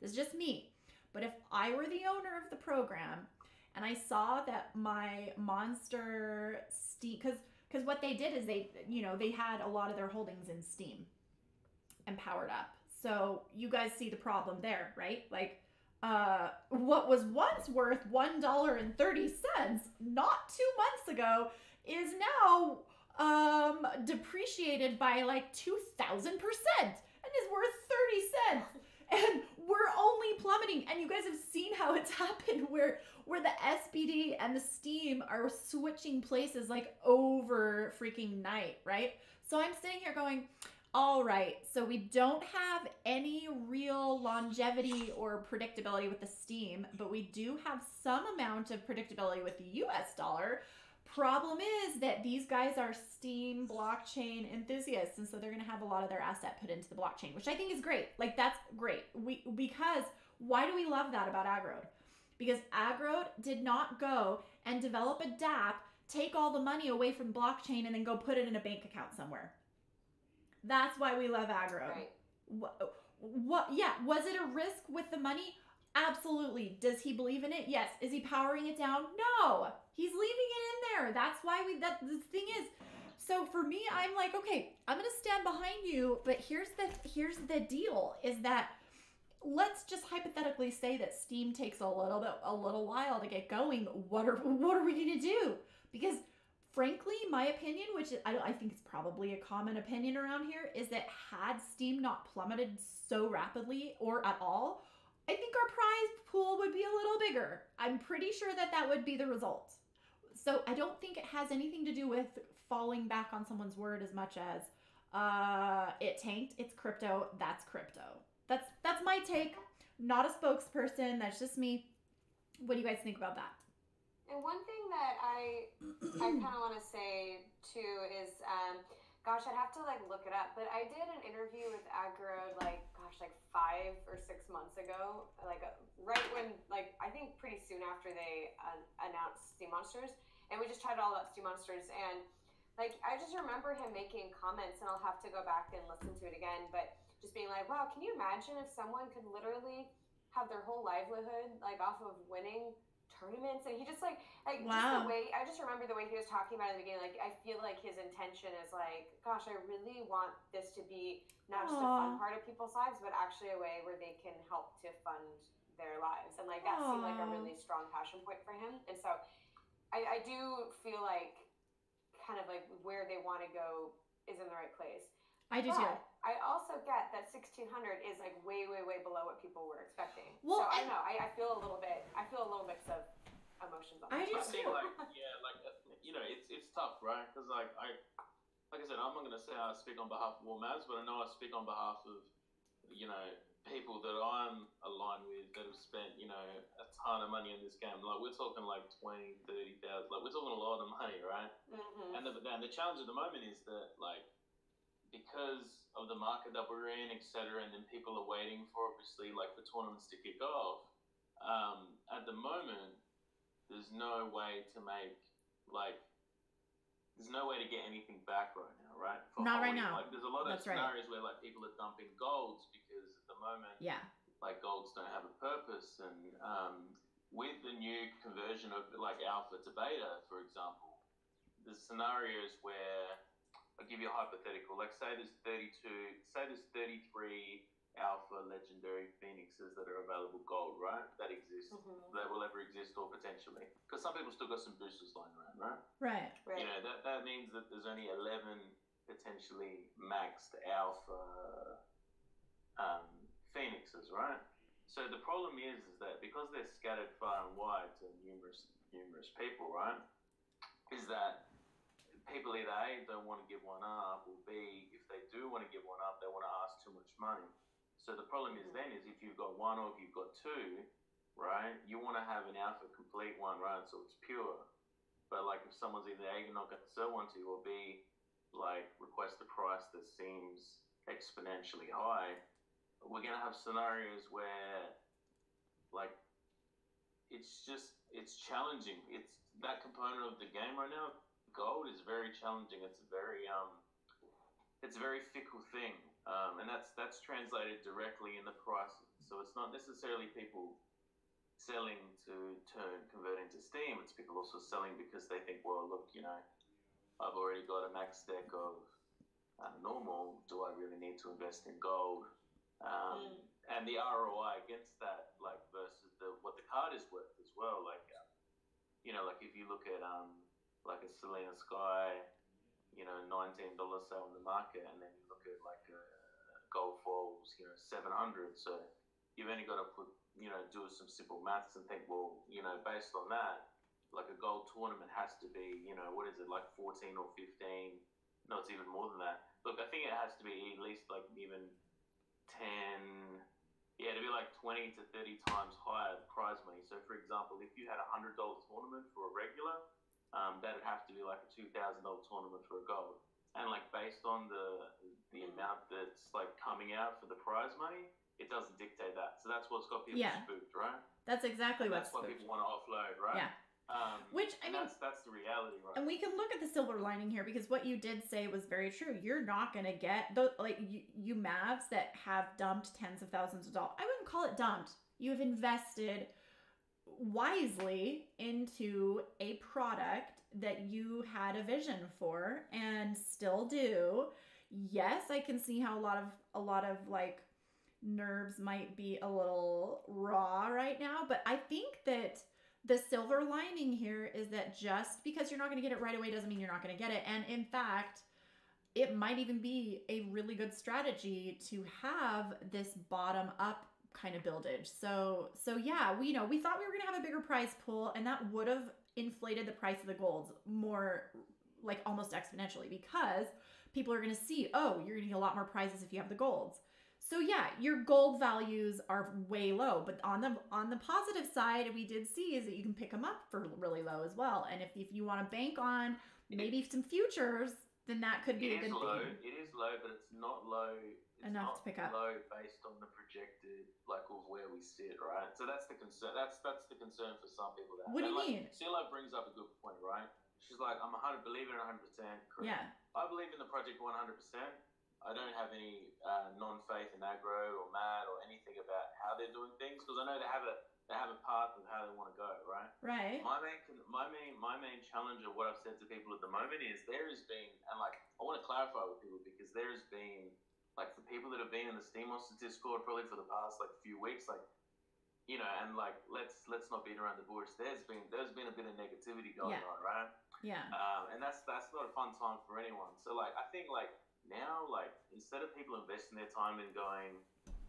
This is just me. But if I were the owner of the program and I saw that my Monster Steem, because what they did is they had a lot of their holdings in Steem and Powered Up. So you guys see the problem there, right? Like, what was once worth $1.30 not 2 months ago is now depreciated by like 2,000% and is worth 30 cents. And we're only plummeting. And you guys have seen how it's happened where the SPD and the Steem are switching places like over freaking night, right? So I'm sitting here going, all right, so we don't have any real longevity or predictability with the Steem, but we do have some amount of predictability with the US dollar. Problem is that these guys are Steem blockchain enthusiasts, and so they're going to have a lot of their asset put into the blockchain, which I think is great. Like, that's great. Because why do we love that about Agrode? Because Agrode did not go and develop a dApp, take all the money away from blockchain, and then go put it in a bank account somewhere. That's why we love Agrode. Right. What? Yeah. Was it a risk with the money? Absolutely. Does he believe in it? Yes. Is he powering it down? No. He's leaving it in there. That's why the thing is, So for me, I'm like, okay, I'm gonna stand behind you, but here's the deal: is that let's just hypothetically say that Steem takes a little while to get going. What are we gonna do? Because frankly, my opinion, which I think it's probably a common opinion around here, is that had Steem not plummeted so rapidly or at all, I think our prize pool would be a little bigger. I'm pretty sure that would be the result. So I don't think it has anything to do with falling back on someone's word as much as it tanked. It's crypto. That's crypto. That's my take. Not a spokesperson. That's just me. What do you guys think about that? And one thing that I kind of want to say too is, gosh, I'd have to like look it up, but I did an interview with Agro like 5 or 6 months ago, right when I think pretty soon after they announced Steam Monsters, and we just chatted all about Steam Monsters, and I just remember him making comments, and I'll have to go back and listen to it again, but just being like, wow, can you imagine if someone could literally have their whole livelihood off of winning tournaments? And he just wow. just the way, I just remember the way he was talking about it in the beginning, I feel like his intention is gosh, I really want this to be not just a fun part of people's lives, but actually a way where they can help to fund their lives, and that seemed like a really strong passion point for him. And so I do feel kind of where they want to go is in the right place. I do too. I also get that 1,600 is way below what people were expecting. Well, so I don't know. I feel a little bit of emotions on that. I do too. It's tough, right? Because like I said, I'm not going to say I speak on behalf of all Mavs, but I know I speak on behalf of people that I'm aligned with that have spent a ton of money in this game. We're talking 20, 30,000. We're talking a lot of money, right? Mm-hmm. And the challenge at the moment is that because of the market that we're in, etc., and then people are waiting for obviously for tournaments to kick off. At the moment, there's no way to make there's no way to get anything back right now, right? Not right now. There's a lot of That's scenarios where people are dumping golds because at the moment, golds don't have a purpose, and with the new conversion of alpha to beta, for example, there's scenarios where I'll give you a hypothetical. Say there's 33 alpha legendary phoenixes that are available gold, right? That exist, that will ever exist, or potentially. Because some people still got some boosters lying around, right? Right. That means that there's only 11 potentially maxed alpha phoenixes, right? So the problem is that because they're scattered far and wide to numerous people, right, is that people either A, don't want to give one up, or B, if they do want to give one up, they want to ask too much money. So the problem is then is if you've got one or if you've got two, right, you want to have an alpha complete one, right, so it's pure. But if someone's either A, you're not going to sell one to you, or B, request a price that seems exponentially high, we're going to have scenarios where it's challenging. It's that component of the game right now. Gold is very challenging. It's a very fickle thing, and that's translated directly in the prices. So it's not necessarily people selling to convert into Steem. It's people also selling because they think, well, look, I've already got a max deck of normal. Do I really need to invest in gold? And the ROI against that, versus what the card is worth as well. If you look at a Selena Sky, $19 sale in the market, and then you look at a Gold Falls, 700. So you've only got to do some simple maths and think, well, based on that, a gold tournament has to be, what is it, 14 or 15? No, it's even more than that. Look, I think it has to be at least even 10. Yeah, to be 20 to 30 times higher the prize money. So, for example, if you had a $100 tournament for a regular, that'd have to be a $2,000 tournament for a gold. And based on the amount that's coming out for the prize money, it doesn't dictate that. So that's what's got people spooked, right? That's exactly what's what people want to offload, right? Yeah. Which I mean, that's the reality, right? And we can look at the silver lining here, because what you did say was very true. You're not going to get you Mavs that have dumped tens of thousands of dollars. I wouldn't call it dumped. You have invested wisely into a product that you had a vision for and still do. Yes, I can see how a lot of like nerves might be a little raw right now, but I think that the silver lining here is that just because you're not going to get it right away doesn't mean you're not going to get it. And in fact, it might even be a really good strategy to have this bottom up kind of buildage. So yeah, we thought we were going to have a bigger prize pool, and that would have inflated the price of the golds more, like almost exponentially, because people are going to see, oh, you're going to get a lot more prizes if you have the golds. So yeah, your gold values are way low, but on the positive side, we did see is that you can pick them up for really low as well. And if you want to bank on maybe some futures, then that could be a good thing. It is low, but it's not low. It's enough not to pick up. Low based on the projected, like, of where we sit, right? So that's the concern. That's the concern for some people. What do you mean? CeeLo brings up a good point, right? She's like, I'm believe in it 100%. Correct. Yeah. I believe in the project 100%. I don't have any non-faith in aggro or mad or anything about how they're doing things, because I know they have a path of how they want to go, right? Right. My main challenge of what I've said to people at the moment is there has been, and like I want to clarify with people, because there has been, like, the people that have been in the Steem Monsters Discord probably for the past like few weeks, like, you know, and like let's not beat around the bush. There's been a bit of negativity going on, right? Yeah. And that's not a fun time for anyone. So like I think like now, like, instead of people investing their time in going,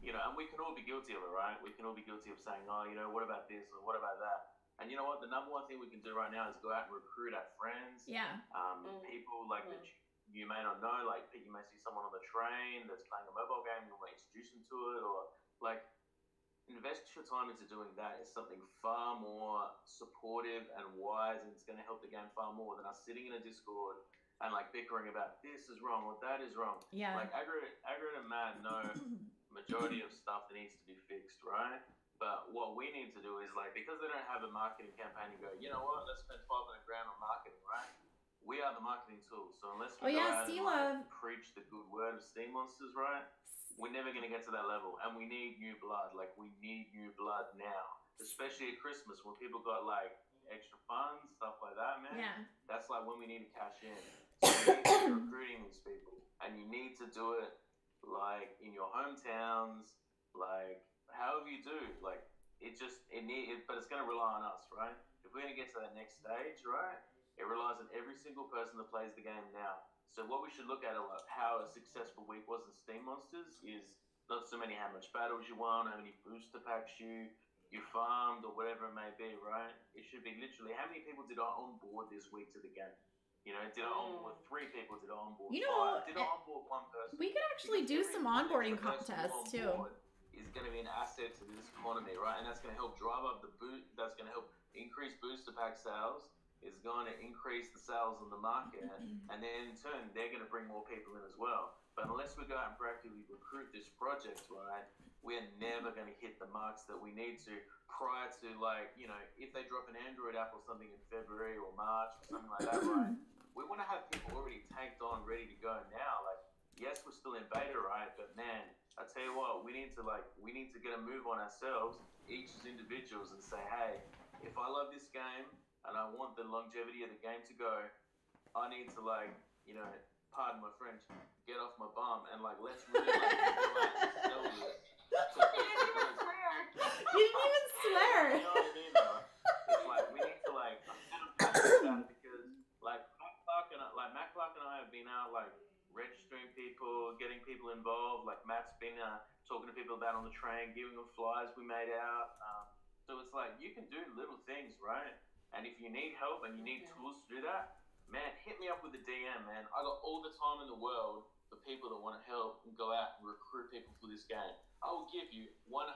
you know, and we can all be guilty of it, right? We can all be guilty of saying, oh, you know, what about this or what about that? And you know what? The number one thing we can do right now is go out and recruit our friends. Yeah. People like that you may not know, like you may see someone on the train that's playing a mobile game, you want to introduce them to it, or like invest your time into doing that. Is something far more supportive and wise, and it's going to help the game far more than us sitting in a Discord and like bickering about this is wrong or that is wrong. Yeah. Like aggro and mad know majority of stuff that needs to be fixed, right? But what we need to do is, like, because they don't have a marketing campaign to go, you know what, let's spend $500,000 on marketing, right? We are the marketing tool. So unless we go out and like, preach the good word of Steem Monsters, right, we're never going to get to that level. And we need new blood. Like, we need new blood now, especially at Christmas when people got like extra funds, stuff like that, man. Yeah. That's like when we need to cash in. So you need to be recruiting these people, and you need to do it like in your hometowns, like however you do, like but it's going to rely on us, right? If we're going to get to that next stage, right, it relies on every single person that plays the game now. So what we should look at, like how a successful week was in Steem Monsters, is not so many how much battles you won, how many booster packs you farmed, or whatever it may be, right? It should be literally how many people did I onboard this week to the game. You know, did I onboard 3 people? Did I onboard 5? Did I onboard 1 person? We could actually do some onboarding contests too. Is going to be an asset to this economy, right? And that's going to help drive up the boot. That's going to help increase booster pack sales. It's going to increase the sales on the market, and then in turn, they're going to bring more people in as well. But unless we go out and proactively recruit this project, right, we're never going to hit the marks that we need to prior to, like, you know, if they drop an Android app or something in February or March or something like that, right? We want to have people already tanked on, ready to go now. Like, yes, we're still in beta, right? But man, I tell you what, we need to get a move on ourselves, each as individuals, and say, hey, if I love this game and I want the longevity of the game to go, I need to, like, you know, pardon my French, get off my bum and like let's really like sell this. You didn't even swear. You know what I mean, though? It's like we need to like about it, because like Matt Clark and I have been out like registering people, getting people involved. Like Matt's been talking to people about on the train, giving them flyers we made out. So it's like you can do little things, right? And if you need help and you need tools to do that, man, hit me up with a DM, man. I got all the time in the world for people that want to help and go out and recruit people for this game. I will give you 100%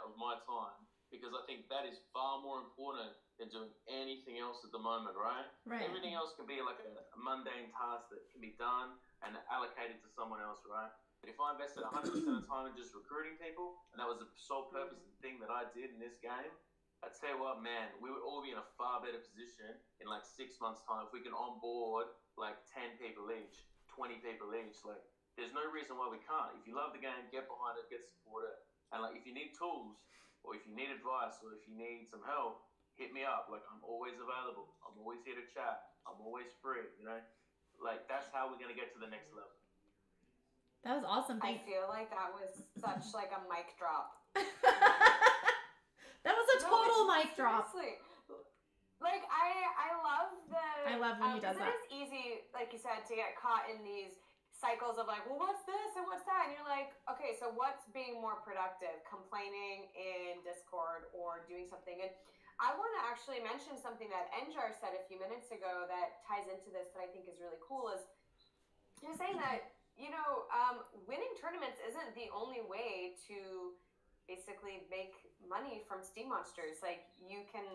of my time, because I think that is far more important than doing anything else at the moment, right? Right. Everything else can be like a mundane task that can be done and allocated to someone else, right? But if I invested 100% of time in just recruiting people, and that was the sole purpose and thing that I did in this game, I tell you what, man, we would all be in a far better position in like 6 months' time if we can onboard like 10 people each, 20 people each. Like, there's no reason why we can't. If you love the game, get behind it, get supported. And like, if you need tools, or if you need advice, or if you need some help, hit me up. Like, I'm always available. I'm always here to chat. I'm always free, you know? Like, that's how we're going to get to the next level. That was awesome. I feel like that was such like a mic drop. That was a total mic drop. Seriously. Like, I love when he does that. It is easy, like you said, to get caught in these cycles of like, well, what's this and what's that? And you're like, okay, so what's being more productive? Complaining in Discord or doing something? And I want to actually mention something that Enjar said a few minutes ago that ties into this that I think is really cool is he was saying that, you know, winning tournaments isn't the only way to basically make money from Steam Monsters. Like, you can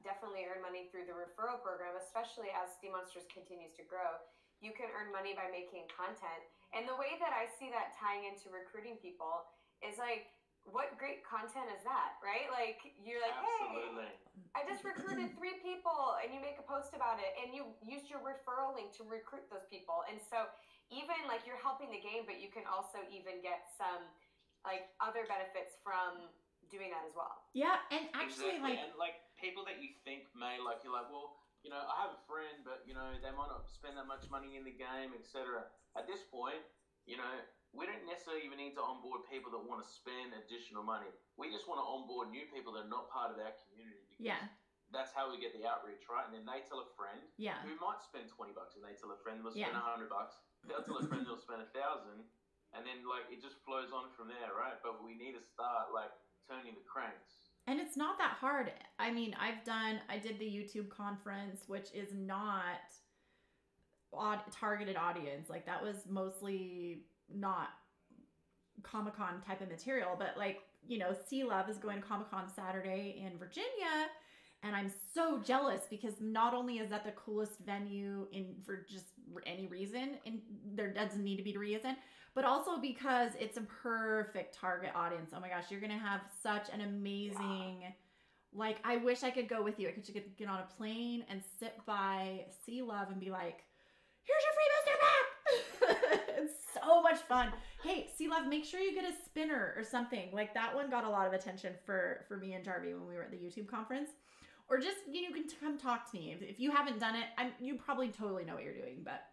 definitely earn money through the referral program, especially as Steam Monsters continues to grow. You can earn money by making content. And the way that I see that tying into recruiting people is like, what great content is that, right? Like, you're like, Absolutely. hey, I just recruited 3 people, and you make a post about it, and you use your referral link to recruit those people. And so even like you're helping the game, but you can also even get some like other benefits from doing that as well. Yeah, and actually exactly. And like people that you think may, like, you're like, well, you know, I have a friend, but you know, they might not spend that much money in the game, etc. At this point, you know, we don't necessarily even need to onboard people that want to spend additional money. We just want to onboard new people that are not part of our community. Yeah. That's how we get the outreach, right? And then they tell a friend who might spend $20, and they tell a friend they'll spend $100. They'll tell a friend they'll spend $1,000, and then like it just flows on from there, right? But we need to start like turning the cranks. And it's not that hard. I mean, I did the YouTube conference, which is not targeted audience. Like, that was mostly not Comic-Con type of material, but like, you know, Sea Love is going to Comic-Con Saturday in Virginia, and I'm so jealous because not only is that the coolest venue for just any reason, and there doesn't need to be a reason, but also because it's a perfect target audience. Oh my gosh, you're going to have such an amazing, like, I wish I could go with you. I could get on a plane and sit by Sea Love and be like, here's your free booster pack. It's so much fun. Hey, Sea Love, make sure you get a spinner or something. Like, that one got a lot of attention for me and Jarvie when we were at the YouTube conference. Or just, you can come talk to me. If you haven't done it, you probably totally know what you're doing. But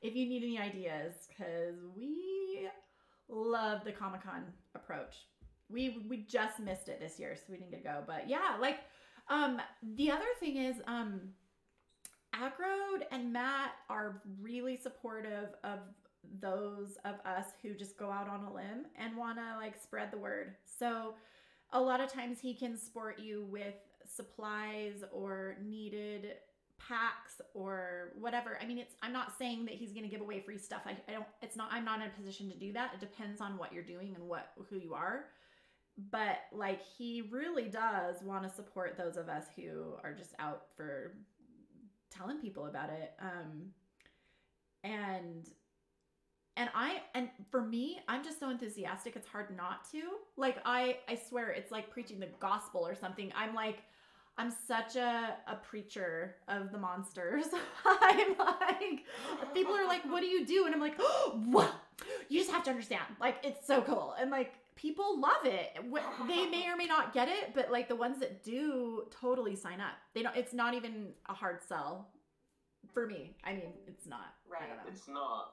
if you need any ideas, because we love the Comic-Con approach. We just missed it this year, so we didn't get to go. But yeah, like, the other thing is, Acrode and Matt are really supportive of those of us who just go out on a limb and want to like spread the word. So a lot of times he can support you with supplies or needed packs or whatever. I mean, I'm not saying that he's going to give away free stuff. I'm not in a position to do that. It depends on what you're doing and who you are. But like, he really does want to support those of us who are just out for telling people about it. And for me, I'm just so enthusiastic. It's hard not to. Like, I swear it's like preaching the gospel or something. I'm such a preacher of the monsters. I'm like, people are like, what do you do? And I'm like, oh, wow, you just have to understand. Like, it's so cool. And like, people love it. They may or may not get it, but like the ones that do totally sign up. It's not even a hard sell for me. I mean, it's not. Right. I don't know.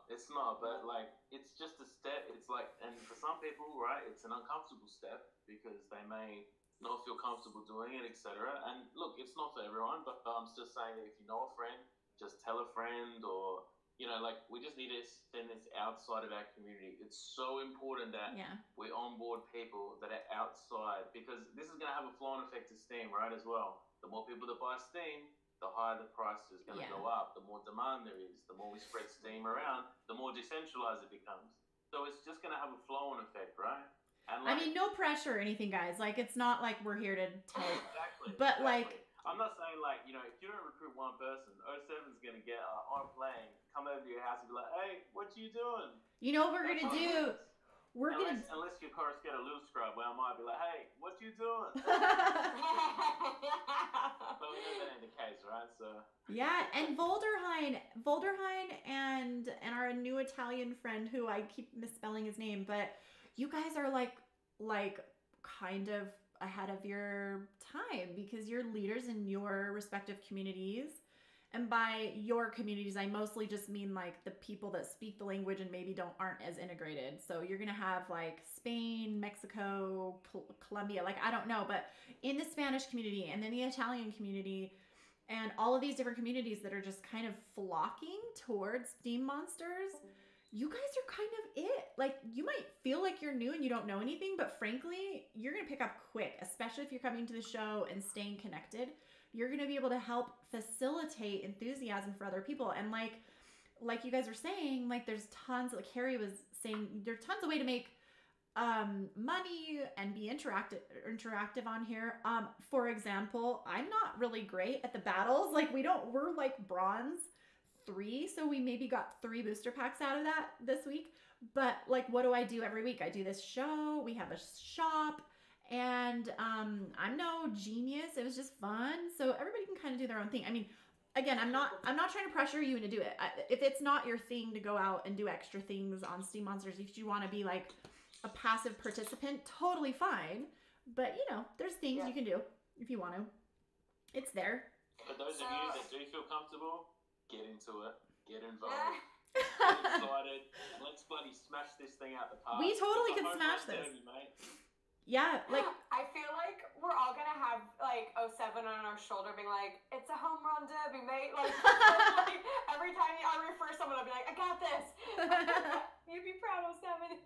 It's not, but like, it's just a step. It's like, and for some people, right, it's an uncomfortable step because they may not feel comfortable doing it, etc. And look, it's not for everyone, but I'm just saying that if you know a friend, just tell a friend, or, you know, like, we just need to send this outside of our community. It's so important that we onboard people that are outside, because this is going to have a flow-on effect to Steam, right, as well. The more people that buy Steam, the higher the price is going to go up. The more demand there is, the more we spread Steam around, the more decentralized it becomes. So it's just going to have a flow-on effect, right? And like, I mean, no pressure or anything, guys. Like, it's not like we're here to tell you. Exactly. But like, I'm not saying like, you know, if you don't recruit one person, 07's going to get on a plane, come over to your house and be like, hey, what you doing? You know what we're going to do? Unless your chorus get a little scrub, where I might be like, hey, what you doing? But we know that ain't the case, right? So yeah, and Volderheim and our new Italian friend, who I keep misspelling his name, but you guys are like kind of ahead of your time because you're leaders in your respective communities, And by your communities, I mostly just mean like the people that speak the language and maybe aren't as integrated. So you're gonna have like Spain, Mexico, Colombia, like I don't know, but in the Spanish community and then the Italian community and all of these different communities that are just kind of flocking towards Steem monsters, you guys are kind of it. Like you might feel like you're new and you don't know anything, but frankly, you're gonna pick up quick, especially if you're coming to the show and staying connected. You're going to be able to help facilitate enthusiasm for other people. And like you guys are saying, like there's tons, like Carrie was saying, there's tons of way to make money and be interactive on here. For example, I'm not really great at the battles. Like we're like bronze 3. So we maybe got 3 booster packs out of that this week. But like, what do I do every week? I do this show. We have a shop. And I'm no genius. It was just fun. So everybody can kind of do their own thing. I mean, again, I'm not trying to pressure you into do it. If it's not your thing to go out and do extra things on Steem Monsters, if you want to be like a passive participant, totally fine. But you know, there's things you can do if you want to. It's there. For those of you that do feel comfortable, get into it. Get involved. Get excited. Let's bloody smash this thing out the park. We totally can smash this. Mate. Yeah, like I feel like we're all gonna have like 07 on our shoulder, being like, "It's a home run derby, mate!" Like every time I refer someone, I'll be like, "I got this." You'd be proud of 07.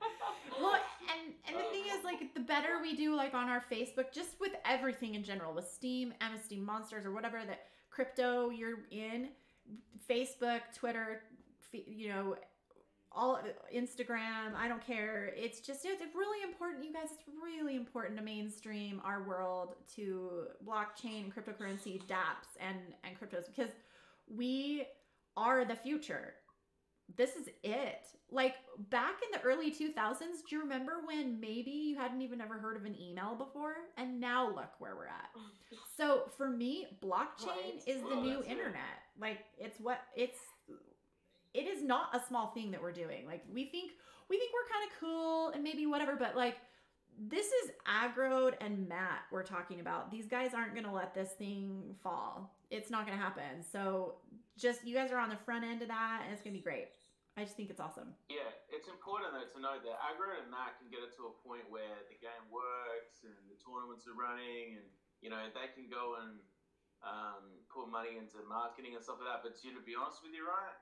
Well, and the thing is, like, the better we do, like on our Facebook, just with everything in general, with Steem, Emma Steem Monsters, or whatever that crypto you're in, Facebook, Twitter, you know. All Instagram, I don't care. It's really important, you guys. It's really important to mainstream our world to blockchain, cryptocurrency, dApps, and cryptos, because we are the future. This is it. Like back in the early 2000s, do you remember when maybe you hadn't even ever heard of an email before? And now look where we're at. So for me, blockchain is the new internet. Like it is not a small thing that we're doing. Like we think we're kind of cool and maybe whatever, but like this is Aggroed and Matt we're talking about. These guys aren't going to let this thing fall. It's not going to happen. So just, you guys are on the front end of that and it's going to be great. I just think it's awesome. Yeah, it's important though to know that Aggroed and Matt can get it to a point where the game works and the tournaments are running and, you know, they can go and put money into marketing and stuff like that. But to be honest with you, right?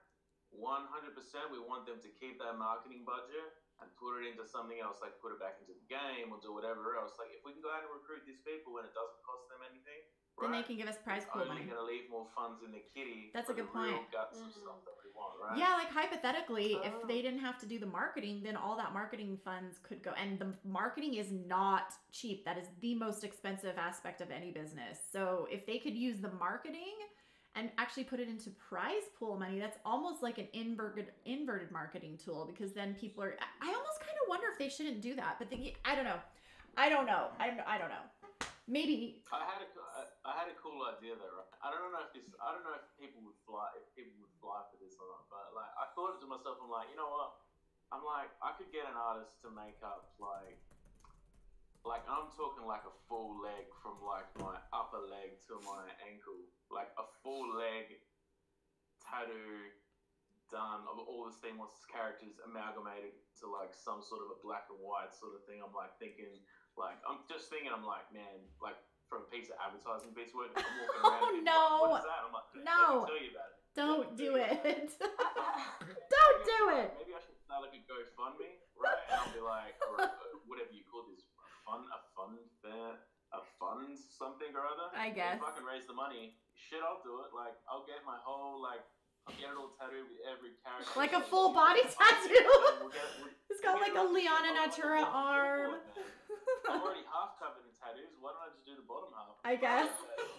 100% we want them to keep that marketing budget and put it into something else, like put it back into the game or do whatever else. Like if we can go out and recruit these people and it doesn't cost them anything, then they can give us prize pool money. Only going to leave more funds in the kitty. That's a good point. Real guts of stuff that we want, right? Yeah, like hypothetically, if they didn't have to do the marketing, then all that marketing funds could go. And the marketing is not cheap. That is the most expensive aspect of any business. So if they could use the marketing and actually put it into prize pool money, that's almost like an inverted marketing tool, because then people are, I almost kind of wonder if they shouldn't do that, but I don't know. I don't know. Maybe. I had a cool idea though, right? I don't know if people would fly for this or not, but like, I thought to myself, I'm like, you know what? I'm like, I could get an artist to make up like I'm talking like a full leg from like my upper leg to my ankle, like a full leg tattoo done of all the Steem Monsters characters amalgamated to like some sort of a black and white sort of thing. I'm like thinking, like I'm like, man, like from a piece of advertising piece of work, I'm walking around. No. Like, what is that? I'm like, no. Let me tell you about it. Don't do it. Don't do it. Maybe I should start like a GoFundMe, right? And I'll be like, or whatever you call this. A fund something or other. I guess. If I can raise the money, shit, I'll do it. Like, I'll get my whole, like, I'll get it all tattooed with every character. Like a full body tattoo. It's got like a Liana Natura arm. I'm already half covered in tattoos. Why don't I just do the bottom half? I guess.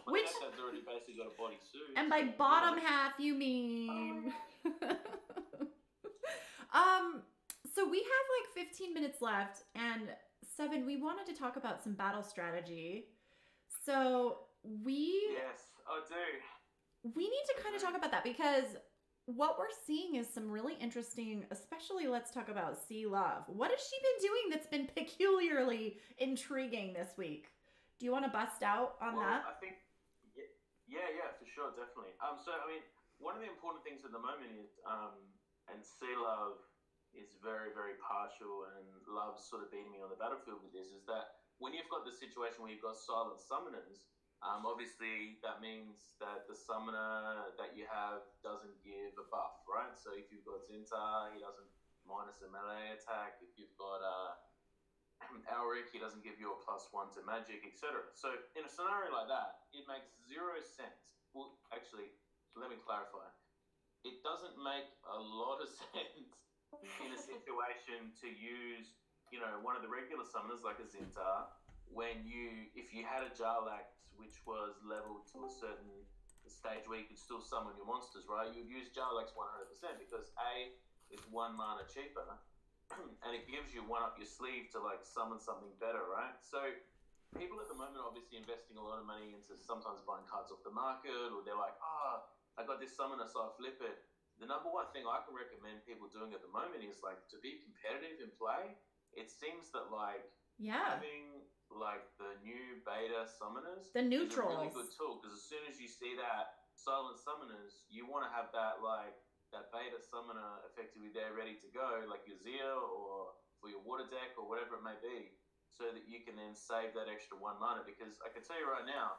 My dad's already basically got a bodysuit. And by bottom half, you mean. So we have like 15 minutes left, and 7, we wanted to talk about some battle strategy. So Yes, I do. We need to kind of talk about that, because what we're seeing is some really interesting, especially let's talk about C Love. What has she been doing that's been peculiarly intriguing this week? Do you want to bust out on that? I think, Yeah, for sure, definitely. So I mean, one of the important things at the moment is, and Sea Love is very, very partial and loves sort of beating me on the battlefield with this, is that when you've got the situation where you've got silent summoners, obviously that means that the summoner that you have doesn't give a buff, right? So if you've got Zintar, he doesn't minus a melee attack. If you've got Elric, he doesn't give you a +1 to magic, etc. So in a scenario like that, it makes zero sense. Well, actually, let me clarify. It doesn't make a lot of sense in a situation to use, one of the regular summoners like a Zintar if you had a Jarlax which was leveled to a certain stage where you could still summon your monsters, right? You would use Jarlax 100% because A, it's 1 mana cheaper, and it gives you one up your sleeve to like summon something better, right? So people at the moment are obviously investing a lot of money into sometimes buying cards off the market, or they're like, I got this summoner, so I flip it. The number one thing I can recommend people doing at the moment is like to be competitive in play. It seems that like having like the new beta summoners, the neutrals, is a really good tool, because as soon as you see that silent summoners, you want to have that like that beta summoner effectively there ready to go, like your Zia or for your water deck or whatever it may be, so that you can then save that extra 1 mana. Because I can tell you right now,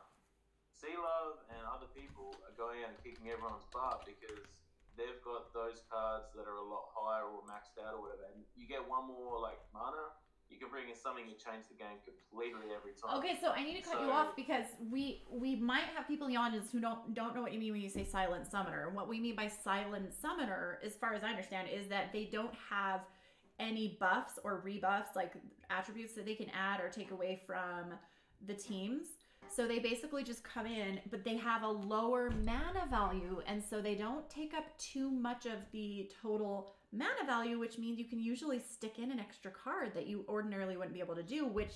Sea Love and other people are going out and kicking everyone's butt because they've got those cards that are a lot higher or maxed out or whatever, and you get 1 more like mana, you can bring in something to change the game completely every time. Okay, so I need to cut you off because we might have people in the audience who don't know what you mean when you say silent summoner. What we mean by silent summoner, as far as I understand, is that they don't have any buffs or rebuffs, like attributes that they can add or take away from the teams. So they basically just come in, but they have a lower mana value, and so they don't take up too much of the total mana value, which means you can usually stick in an extra card that you ordinarily wouldn't be able to do, which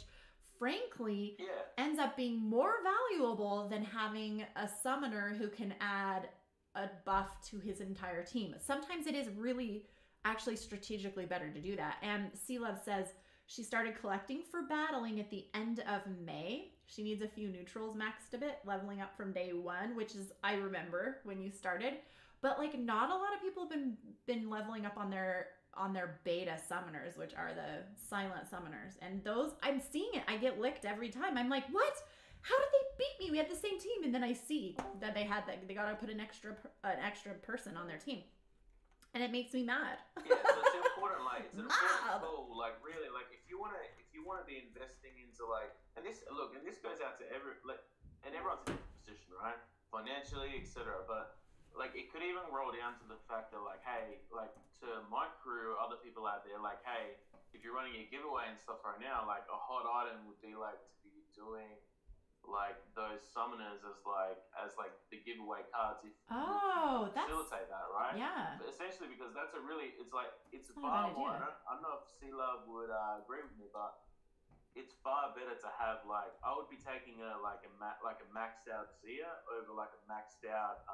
frankly ends up being more valuable than having a summoner who can add a buff to his entire team. Sometimes it is really actually strategically better to do that. And Sea Love says she started collecting for battling at the end of May. She needs a few neutrals maxed a bit, leveling up from day 1, which is, I remember when you started. But like not a lot of people have been leveling up on their beta summoners, which are the silent summoners. And those, I'm seeing it. I get licked every time. I'm like, what? How did they beat me? We had the same team. And then I see that they got to put an extra person on their team. And it makes me mad. Yeah, so it's important, like it's an important tool, like really, like if you wanna be investing into like, and this goes out to and everyone's in a different position, right? Financially, etc. But like it could even roll down to the fact that like, hey, like to my crew, other people out there, like, hey, if you're running a giveaway and stuff right now, like a hot item would be like to be doing like those summoners as like the giveaway cards if you facilitate that, right? Yeah. But essentially, because that's it's far more. I don't know if Sea Love would agree with me, but it's far better to have like, I would be taking a maxed out Zia over like a maxed out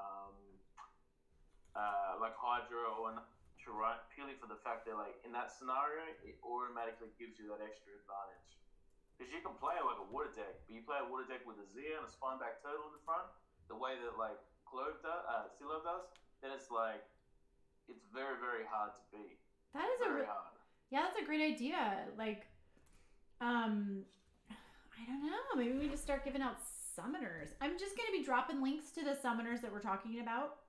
like Hydra or Nature, right? Purely for the fact that like in that scenario, it automatically gives you that extra advantage. Because you can play like a water deck, but you play a water deck with a Zia and a Spineback Turtle in the front, the way that like Sea Love does, then it's like, it's very, very hard to beat. That is very hard. Yeah, that's a great idea. Like, I don't know. Maybe we just start giving out summoners. I'm just going to be dropping links to the summoners that we're talking about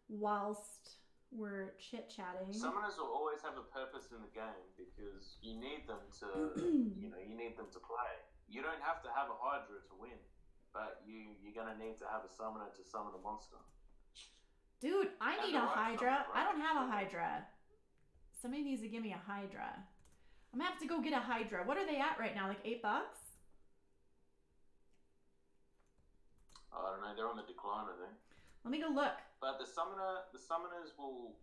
whilst we're chit-chatting. Summoners will always have a purpose in the game because you need them to, you need them to play. You don't have to have a Hydra to win, but you're going to need to have a summoner to summon a monster. Dude, I need a Hydra. I don't have a Hydra. Somebody needs to give me a Hydra. I'm going to have to go get a Hydra. What are they at right now? Like $8? I don't know. They're on the decline, I think. Let me go look. But the summoners will,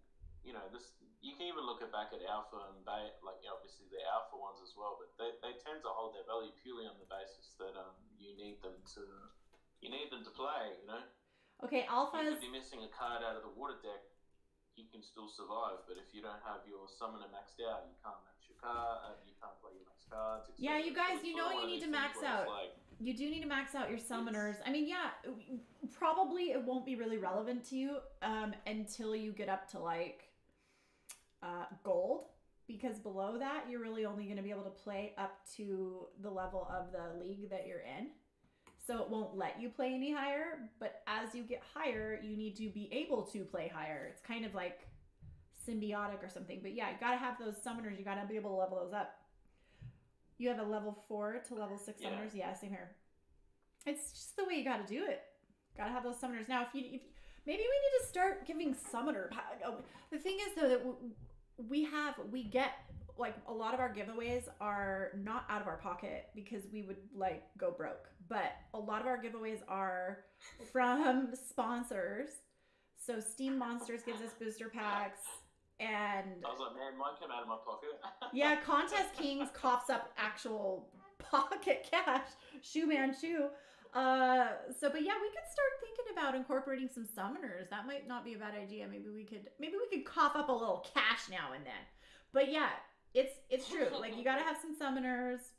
you can even look back at alpha and beta, like obviously the alpha ones as well. But they tend to hold their value purely on the basis that you need them to play. Okay, alpha you could be missing a card out of the water deck, you can still survive. But if you don't have your summoner maxed out, you can't max your card. You can't play your max cards. Yeah, you guys, you need to max out. You do need to max out your summoners. I mean, yeah, probably it won't be really relevant to you until you get up to like gold, because below that you're really only going to be able to play up to the level of the league that you're in. So it won't let you play any higher, but as you get higher, you need to be able to play higher. It's kind of like symbiotic or something. But yeah, you got to have those summoners. You got to be able to level those up. You have a level 4 to level 6 summoners. Yeah, same here. It's just the way you got to do it. Got to have those summoners. Now, if maybe we need to start giving summoner. The thing is though that we get like a lot of our giveaways are not out of our pocket because we would like go broke. But a lot of our giveaways are from sponsors. So Steem Monsters gives us booster packs. And I was like, man, mine came out of my pocket. Yeah, Contest Kings coughs up actual pocket cash. Shoe man shoe. But yeah, we could start thinking about incorporating some summoners. That might not be a bad idea. Maybe we could cough up a little cash now and then. But yeah, it's true. Like you gotta have some summoners.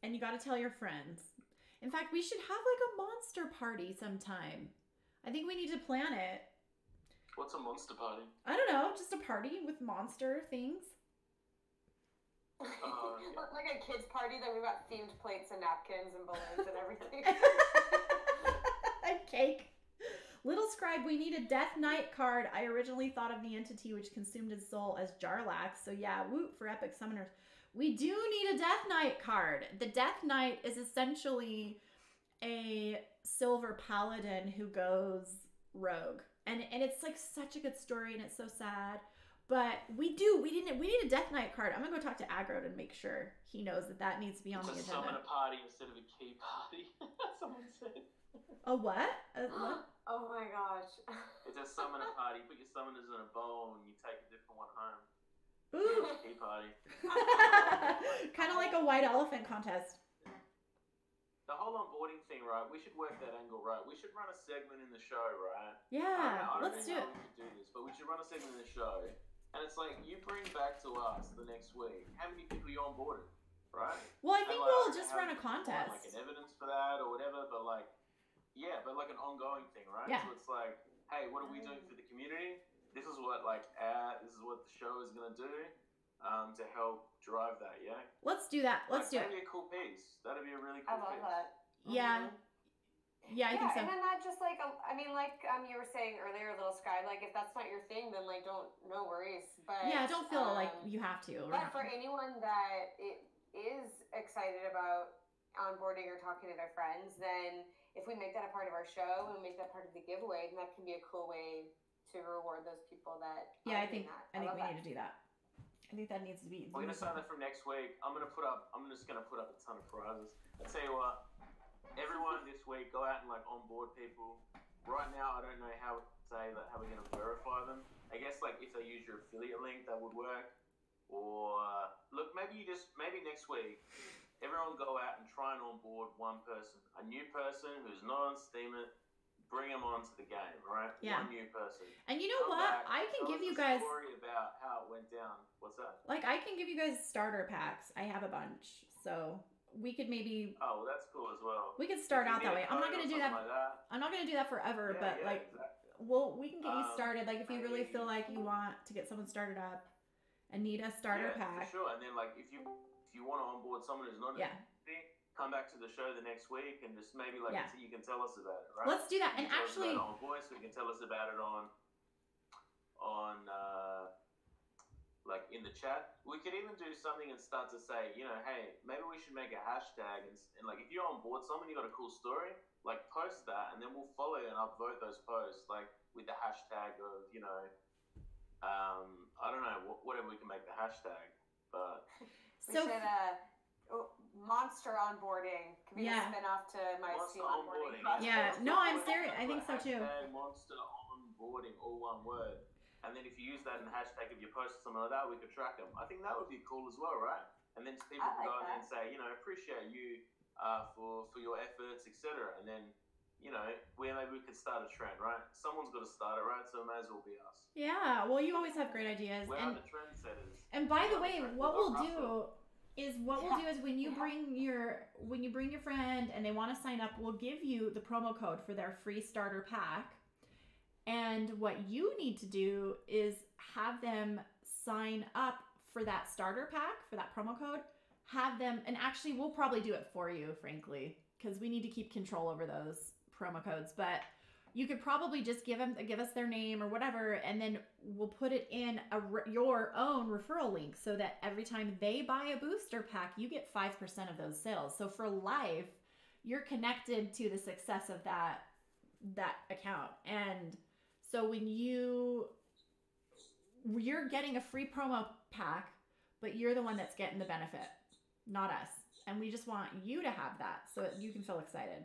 And you got to tell your friends. In fact, we should have like a monster party sometime. I think we need to plan it. What's a monster party? I don't know, just a party with monster things. Like a kids party that we've got themed plates and napkins and balloons and everything. And cake. Little Scribe, we need a Death Knight card. I originally thought of the entity which consumed his soul as Jarlax. So yeah, woot for epic summoners. We do need a Death Knight card. The Death Knight is essentially a silver paladin who goes rogue. And it's like such a good story and it's so sad. But we need a Death Knight card. I'm going to go talk to Agrod and make sure he knows that needs to be on the agenda. It's a summoner party instead of a key party. Someone said. A what? What? Oh my gosh. It's a summoner party. You put your summoners in a bowl and you take a different one home. Ooh. Key party. Kind of like a white elephant contest. The whole onboarding thing, right? We should work that angle, right? We should run a segment in the show, right? Yeah, I don't let's know do it. how we could do this, but we should run a segment in the show. And it's like, you bring back to us the next week how many people you onboarded, right? Well, I think we'll just run a contest. Like an evidence for that or whatever, but like, yeah, but like an ongoing thing, right? Yeah. So it's like, hey, what are we doing for the community? This is what this is what the show is gonna do to help drive that. Yeah. Let's do that. Let's do it. That'd be a cool piece. That'd be a really cool piece. I love that. Yeah. Yeah, I think so. And then not just like you were saying earlier, Little Sky. Like if that's not your thing, then like no worries. But yeah, don't feel like you have to. But for anyone that is excited about onboarding or talking to their friends, then if we make that a part of our show and we make that part of the giveaway, then that can be a cool way to reward those people that. Yeah, I think we need to do that. I think that needs to be. We're gonna sign up from next week. I'm just gonna put up a ton of prizes. I'll tell you what. Everyone this week, go out and like onboard people. Right now, I don't know how we're gonna verify them. I guess like if they use your affiliate link, that would work. Or look, maybe next week, everyone go out and try and onboard one person, a new person who's not on Steem. Bring them onto the game, right? Yeah. One new person. And you know what? I can give you guys. Story about how it went down. What's that? Like I can give you guys starter packs. I have a bunch, so. We could maybe. Oh, well, that's cool as well. We could start out that way. I'm not gonna do that. Like I'm not gonna do that forever, but like, exactly. we can get you started. Like, if you really feel like you want to get someone started up and need a starter pack. For sure. And then like, if you want to onboard someone who's not come back to the show the next week and just maybe like you can tell us about it, right? Let's do that. And actually, on voice, we can tell us about it on like in the chat. We could even do something and start to say, hey, maybe we should make a hashtag and like if you're on board someone, you got a cool story, like post that and then we'll follow and upvote those posts like with the hashtag of, I don't know, whatever we can make the hashtag, but we should monster onboarding can be a spin-off to my Steem onboarding. Yeah, no, I'm serious. I think so too. Monster onboarding, all one word. And then if you use that in the hashtag of your post or something like that, we could track them. I think that would be cool as well, right? And then people can go in there and say, appreciate you for your efforts, etc. And then, maybe we could start a trend, right? Someone's got to start it, right? So it may as well be us. Yeah, well, you always have great ideas. We're the trendsetters. And by the way, what we'll do is what we'll do is when you bring your friend and they want to sign up, we'll give you the promo code for their free starter pack. And what you need to do is have them sign up for that starter pack, for that promo code. Have them, and actually we'll probably do it for you, frankly, because we need to keep control over those promo codes. But you could probably just give us their name or whatever, and then we'll put it in your own referral link so that every time they buy a booster pack, you get 5% of those sales. So for life, you're connected to the success of that account. And so when you're getting a free promo pack, but you're the one that's getting the benefit, not us. And we just want you to have that so that you can feel excited.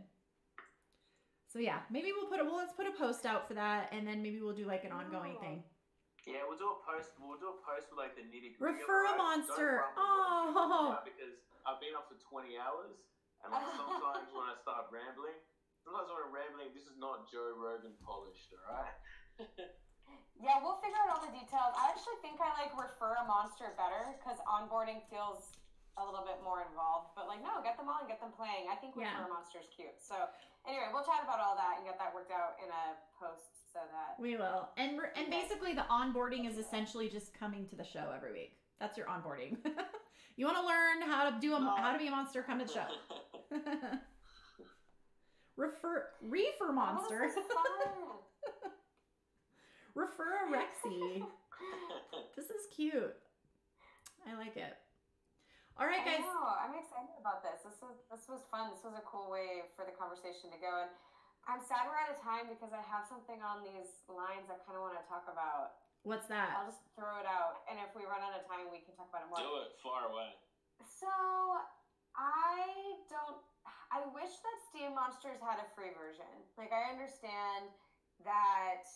So yeah, maybe let's put a post out for that, and then maybe we'll do like an ongoing thing. Yeah, we'll do a post with like the nitty gritty. Refer a monster. Oh, because I've been off for 20 hours, and like sometimes when I start rambling, this is not Joe Rogan polished, all right? Yeah, we'll figure out all the details. I actually think I like refer a monster better because onboarding feels a little bit more involved. But like, no, get them all and get them playing. I think refer a monster is cute. So anyway, we'll chat about all that and get that worked out in a post so that we will. And basically, the onboarding is essentially just coming to the show every week. That's your onboarding. You want to learn how to be a monster? Come to the show. Reefer monster. Refer a Rexy. This is cute. I like it. All right, guys. I know. I'm excited about this. This was fun. This was a cool way for the conversation to go. And I'm sad we're out of time because I have something on these lines I kind of want to talk about. What's that? I'll just throw it out. And if we run out of time, we can talk about it more. Do it. Far away. So, I wish that Steem Monsters had a free version. Like, I understand that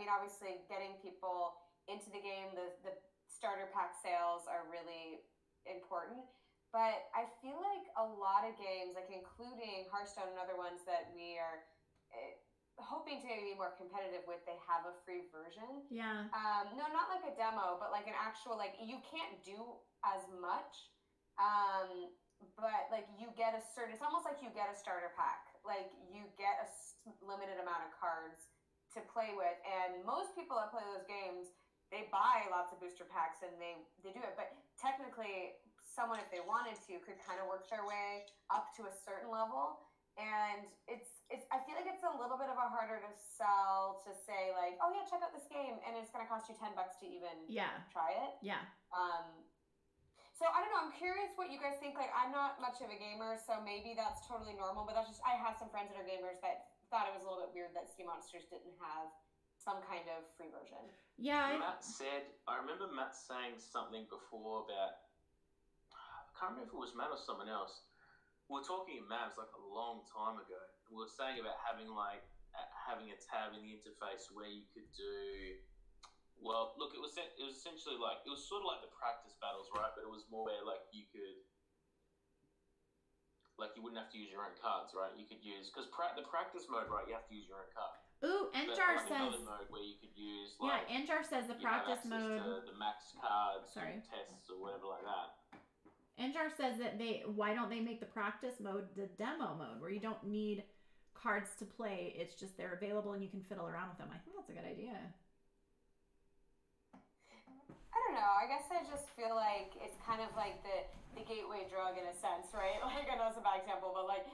obviously getting people into the game, the starter pack sales are really important. But I feel like a lot of games, like including Hearthstone and other ones that we are hoping to maybe be more competitive with, they have a free version. Yeah. No, not like a demo, but like an actual, like you can't do as much. But like you get it's almost like you get a starter pack. Like you get a limited amount of cards to play with. And most people that play those games, they buy lots of booster packs and they do it. But technically, someone, if they wanted to, could kind of work their way up to a certain level. And I feel like it's a little bit of a harder to sell to say like, oh yeah, check out this game, and it's going to cost you $10 to even try it. Yeah. So I don't know. I'm curious what you guys think. Like, I'm not much of a gamer, so maybe that's totally normal. But that's just, I have some friends that are gamers that thought it was a little bit weird that Steem Monsters didn't have some kind of free version. Yeah. I remember Matt saying something before about, I can't remember if it was Matt or someone else. We were talking in Mavs like a long time ago. We were saying about having a tab in the interface where you could do. Well, look, it was essentially like, it was sort of like the practice battles, right? But it was more where like you could, like you wouldn't have to use your own cards, right? You could use, because the practice mode, right? You have to use your own card. Ooh, Enjar says. Another mode where you could use, like, yeah, Enjar says the practice mode. The max cards, tests or whatever like that. Enjar says that why don't they make the practice mode the demo mode where you don't need cards to play? It's just they're available and you can fiddle around with them. I think that's a good idea. I don't know. I guess I just feel like it's kind of like the gateway drug in a sense, right? Like, I know it's a bad example, but like,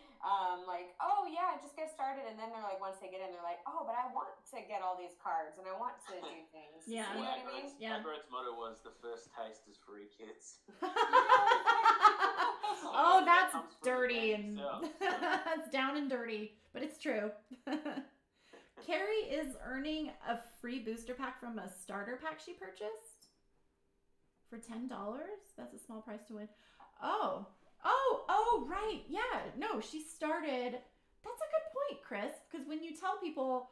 oh yeah, just get started, and then they're like, once they get in, they're like, oh, but I want to get all these cards and I want to do things. Yeah. You know what I mean? Yeah. Aggro's motto was the first taste is free, kids. Oh, that's dirty and that's down and dirty, but it's true. Carrie is earning a free booster pack from a starter pack she purchased for $10. That's a small price to win. Oh, right. Yeah. No, she started. That's a good point, Chris, because when you tell people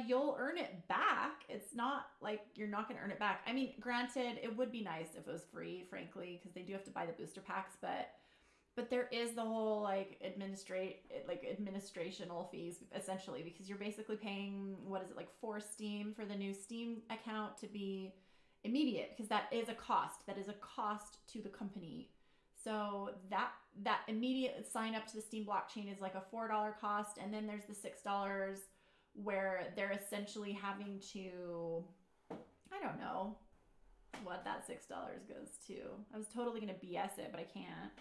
you'll earn it back, it's not like you're not going to earn it back. I mean, granted, it would be nice if it was free, frankly, because they do have to buy the booster packs, but there is the whole like administrational fees essentially, because you're basically paying, what is it, like 4 Steem for the new Steem account to be immediate, because that is a cost. That is a cost to the company. So that immediate sign up to the Steem blockchain is like a $4 cost, and then there's the $6 where they're essentially having to, I don't know what that $6 goes to. I was totally gonna BS it, but I can't.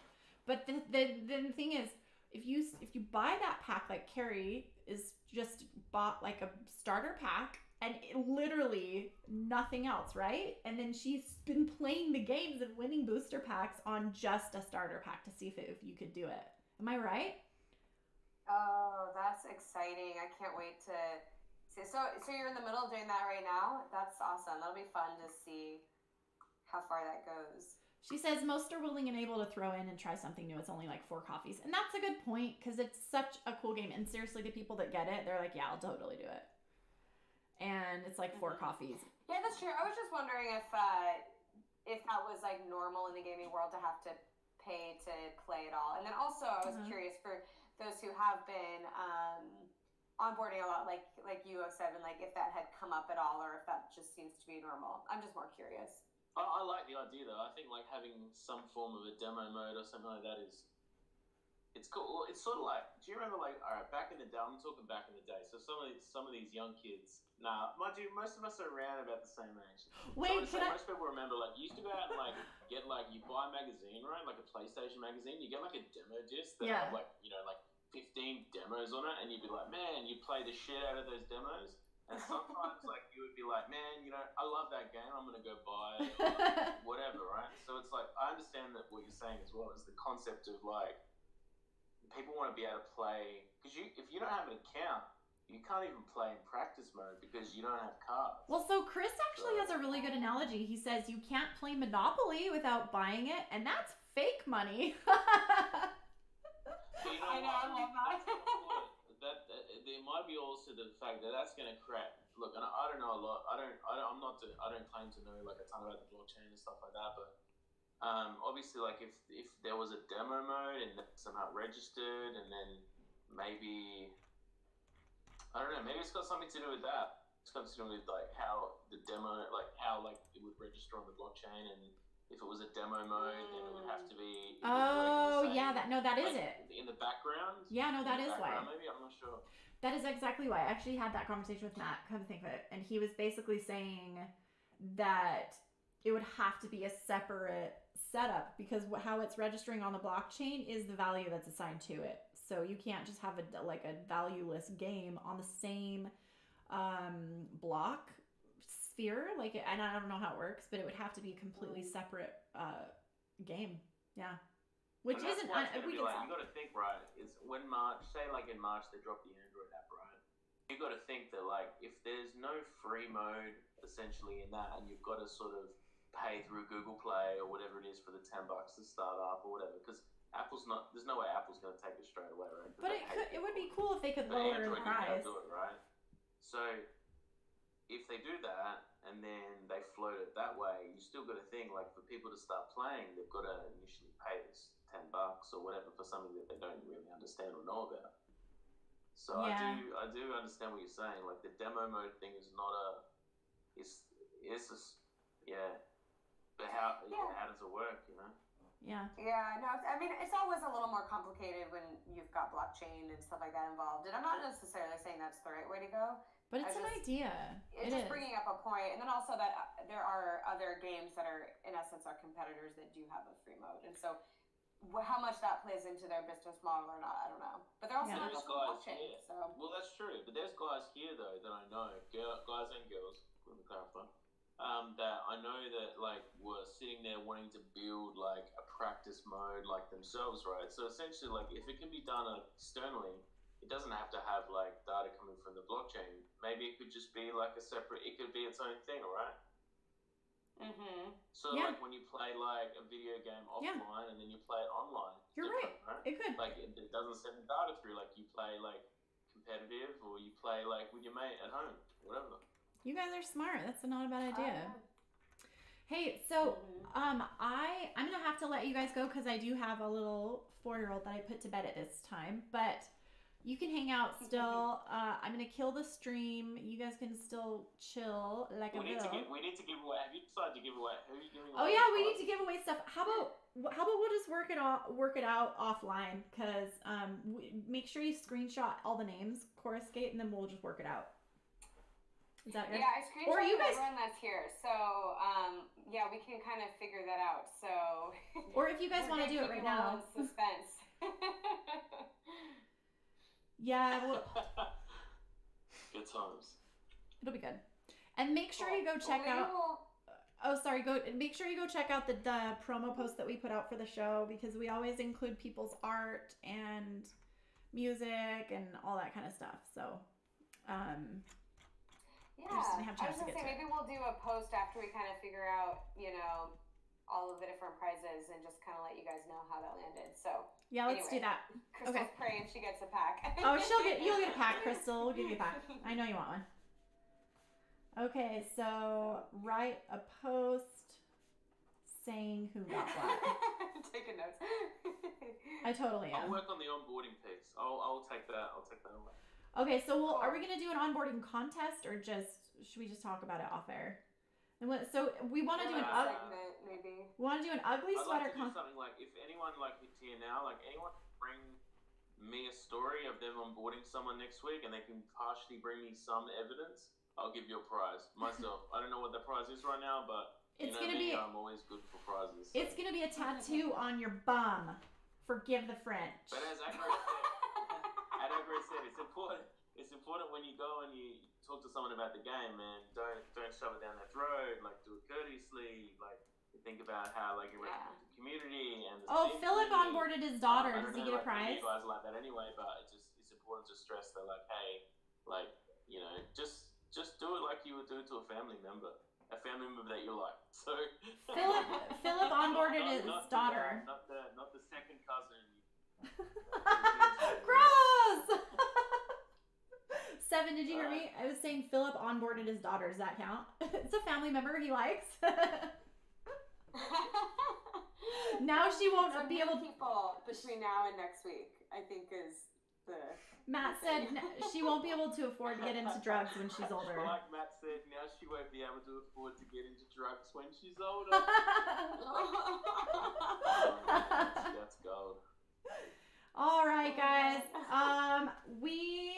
But the thing is, if you buy that pack, like Carrie is just bought like a starter pack and literally nothing else, right? And then she's been playing the games and winning booster packs on just a starter pack to see if you could do it. Am I right? Oh, that's exciting. I can't wait to see. So you're in the middle of doing that right now? That's awesome. That'll be fun to see how far that goes. She says most are willing and able to throw in and try something new. It's only like 4 coffees. And that's a good point, because it's such a cool game. And seriously, the people that get it, they're like, yeah, I'll totally do it. And it's like 4 coffees. Yeah, that's true. I was just wondering if that was like normal in the gaming world to have to pay to play it all. And then also I was curious for those who have been onboarding a lot, like UO7, like if that had come up at all, or if that just seems to be normal. I'm just more curious. I like the idea though. I think like having some form of a demo mode or something like that it's cool. It's sort of like, do you remember like, all right, back in the day, I'm talking back in the day. So some of these young kids, mind you, most of us are around about the same age. Wait, so most people remember, like, you used to go out and like get like, you buy a magazine, right? Like a PlayStation magazine, you get like a demo disc that have like, you know, like 15 demos on it, and you'd be like, man, you play the shit out of those demos. And sometimes, like, you would be like, man, you know, I love that game. I'm going to go buy it or whatever, right? So it's like, I understand that what you're saying as well is the concept of, like, people want to be able to play. Because if you don't have an account, you can't even play in practice mode because you don't have cards. Well, so Chris actually has a really good analogy. He says you can't play Monopoly without buying it, and that's fake money. You know, I know, I love that. There might be also the fact that that's going to crack. Look, and I don't know a lot. I don't claim to know like a ton about the blockchain and stuff like that. But obviously, like if there was a demo mode and somehow registered, and then maybe I don't know. Maybe it's got something to do with that. It's got to do with like how the demo, like how like it would register on the blockchain, and if it was a demo mode, then it would have to be. Oh yeah, that is like, it. In the background. Yeah, no, that is why. Maybe I'm not sure. That is exactly why. I actually had that conversation with Matt, come to think of it. And he was basically saying that it would have to be a separate setup, because how it's registering on the blockchain is the value that's assigned to it. So you can't just have a valueless game on the same block sphere. And I don't know how it works, but it would have to be a completely separate game. Yeah. Which isn't, you got to think, right, it's when say like in March they dropped the Android app, right? You got to think that like if there's no free mode essentially in that, and you've got to sort of pay through Google Play or whatever it is for the $10 to start up or whatever, because there's no way Apple's going to take it straight away, right? But it would be cool if they could lower the price. Do it, right? So if they do that and then they float it that way, you still got to think like for people to start playing, they've got to initially pay this $10 or whatever for something that they don't really understand or know about. So yeah. I do understand what you're saying. Like the demo mode thing is not it's just But how does it work? You know? Yeah. Yeah. No. I mean, it's always a little more complicated when you've got blockchain and stuff like that involved. And I'm not necessarily saying that's the right way to go. But it's an idea. It's just bringing up a point, and then also that there are other games that are, in essence, our competitors that do have a free mode, and so how much that plays into their business model or not, I don't know. But they're also there's guys blockchain, so. Well, that's true. But there's guys here though that I know, guys and girls, let me clarify, that I know that like were sitting there wanting to build like a practice mode like themselves, right? So essentially, like if it can be done externally. It doesn't have to have like data coming from the blockchain. Maybe it could just be like it could be its own thing, right? Mm-hmm. So like when you play like a video game offline and then you play it online. You're right. It could. Like it doesn't send the data through. Like you play like competitive or you play like with your mate at home, whatever. You guys are smart. That's not a bad idea. Hey, so I'm gonna have to let you guys go because I do have a little 4-year-old that I put to bed at this time, but You can hang out still. I'm gonna kill the stream. You guys can still chill like a We need to give away. Have you decided to give away? Who are you giving away? Oh yeah, we need to give away stuff. How about we'll just work it out offline? Cause make sure you screenshot all the names, Chorus Gate, and then we'll just work it out. Is that good? Yeah, I screenshot everyone that's here. So yeah, we can kind of figure that out. So. Or if you guys want to do it right now. Suspense. Yeah, well, good times. It'll be good. And make sure you go check out. Oh, sorry. Make sure you go check out the promo post that we put out for the show, because we always include people's art and music and all that kind of stuff. So, yeah, I was gonna say maybe we'll do a post after we kind of figure out, all of the different prizes and just kind of let you guys know how that landed. So yeah, let's do that. Crystal's praying she gets a pack. Oh, you'll get a pack, Crystal. We'll give you a pack. I know you want one. Okay, so write a post saying who got what. Taking notes. I totally am. I'll work on the onboarding piece. I'll take that. I'll take that away. Okay, so are we gonna do an onboarding contest, or should we just talk about it off air? So we want to do an segment, maybe. We want to do an ugly sweater contest. Something like, if anyone it's here now, anyone bring me a story of them onboarding someone next week, and they can partially bring me some evidence, I'll give you a prize myself. I don't know what the prize is right now, but it's gonna be. I'm always good for prizes. So. It's gonna be a tattoo on your bum. Forgive the French. But as Agro said, it's important. It's important when you go and you talk to someone about the game, man. Don't shove it down their throat. Do it courteously. Think about how you represent the community and. Philip onboarded his daughter. Does he get a prize? You guys are like that anyway, but it's important to stress that hey, just do it like you would do it to a family member that you like. So. Philip onboarded his daughter. Not the second cousin. Gross. 7, did you hear me? I was saying Philip onboarded his daughter. Does that count? It's a family member he likes. Now she won't be able to. People between now and next week, I think, is the. Matt said she won't be able to afford to get into drugs when she's older. Like Matt said, now she won't be able to afford to get into drugs when she's older. That's gold. All right, guys. We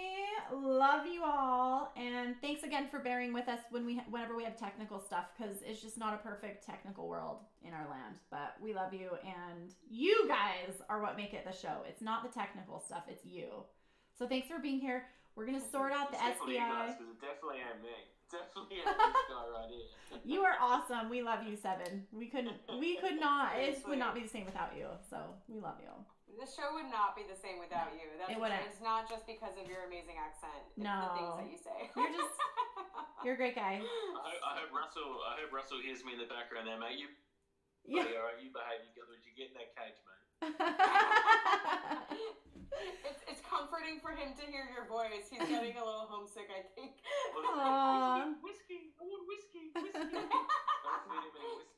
love you all, and thanks again for bearing with us whenever we have technical stuff, because it's just not a perfect technical world in our land. But we love you, and you guys are what make it the show. It's not the technical stuff; it's you. So thanks for being here. We're gonna sort out the SBI. Because it definitely ain't me. Definitely ain't this guy right here. You are awesome. We love you, 7. We could not. It would not be the same without you. So we love you. The show would not be the same without you. It's not just because of your amazing accent. It's the things that you say. You're a great guy. I hope Russell hears me in the background there, mate. All right, you behave. You get in that cage, mate. It's comforting for him to hear your voice. He's getting a little homesick, I think. Aww. Whiskey. I want whiskey. Don't feed him any whiskey.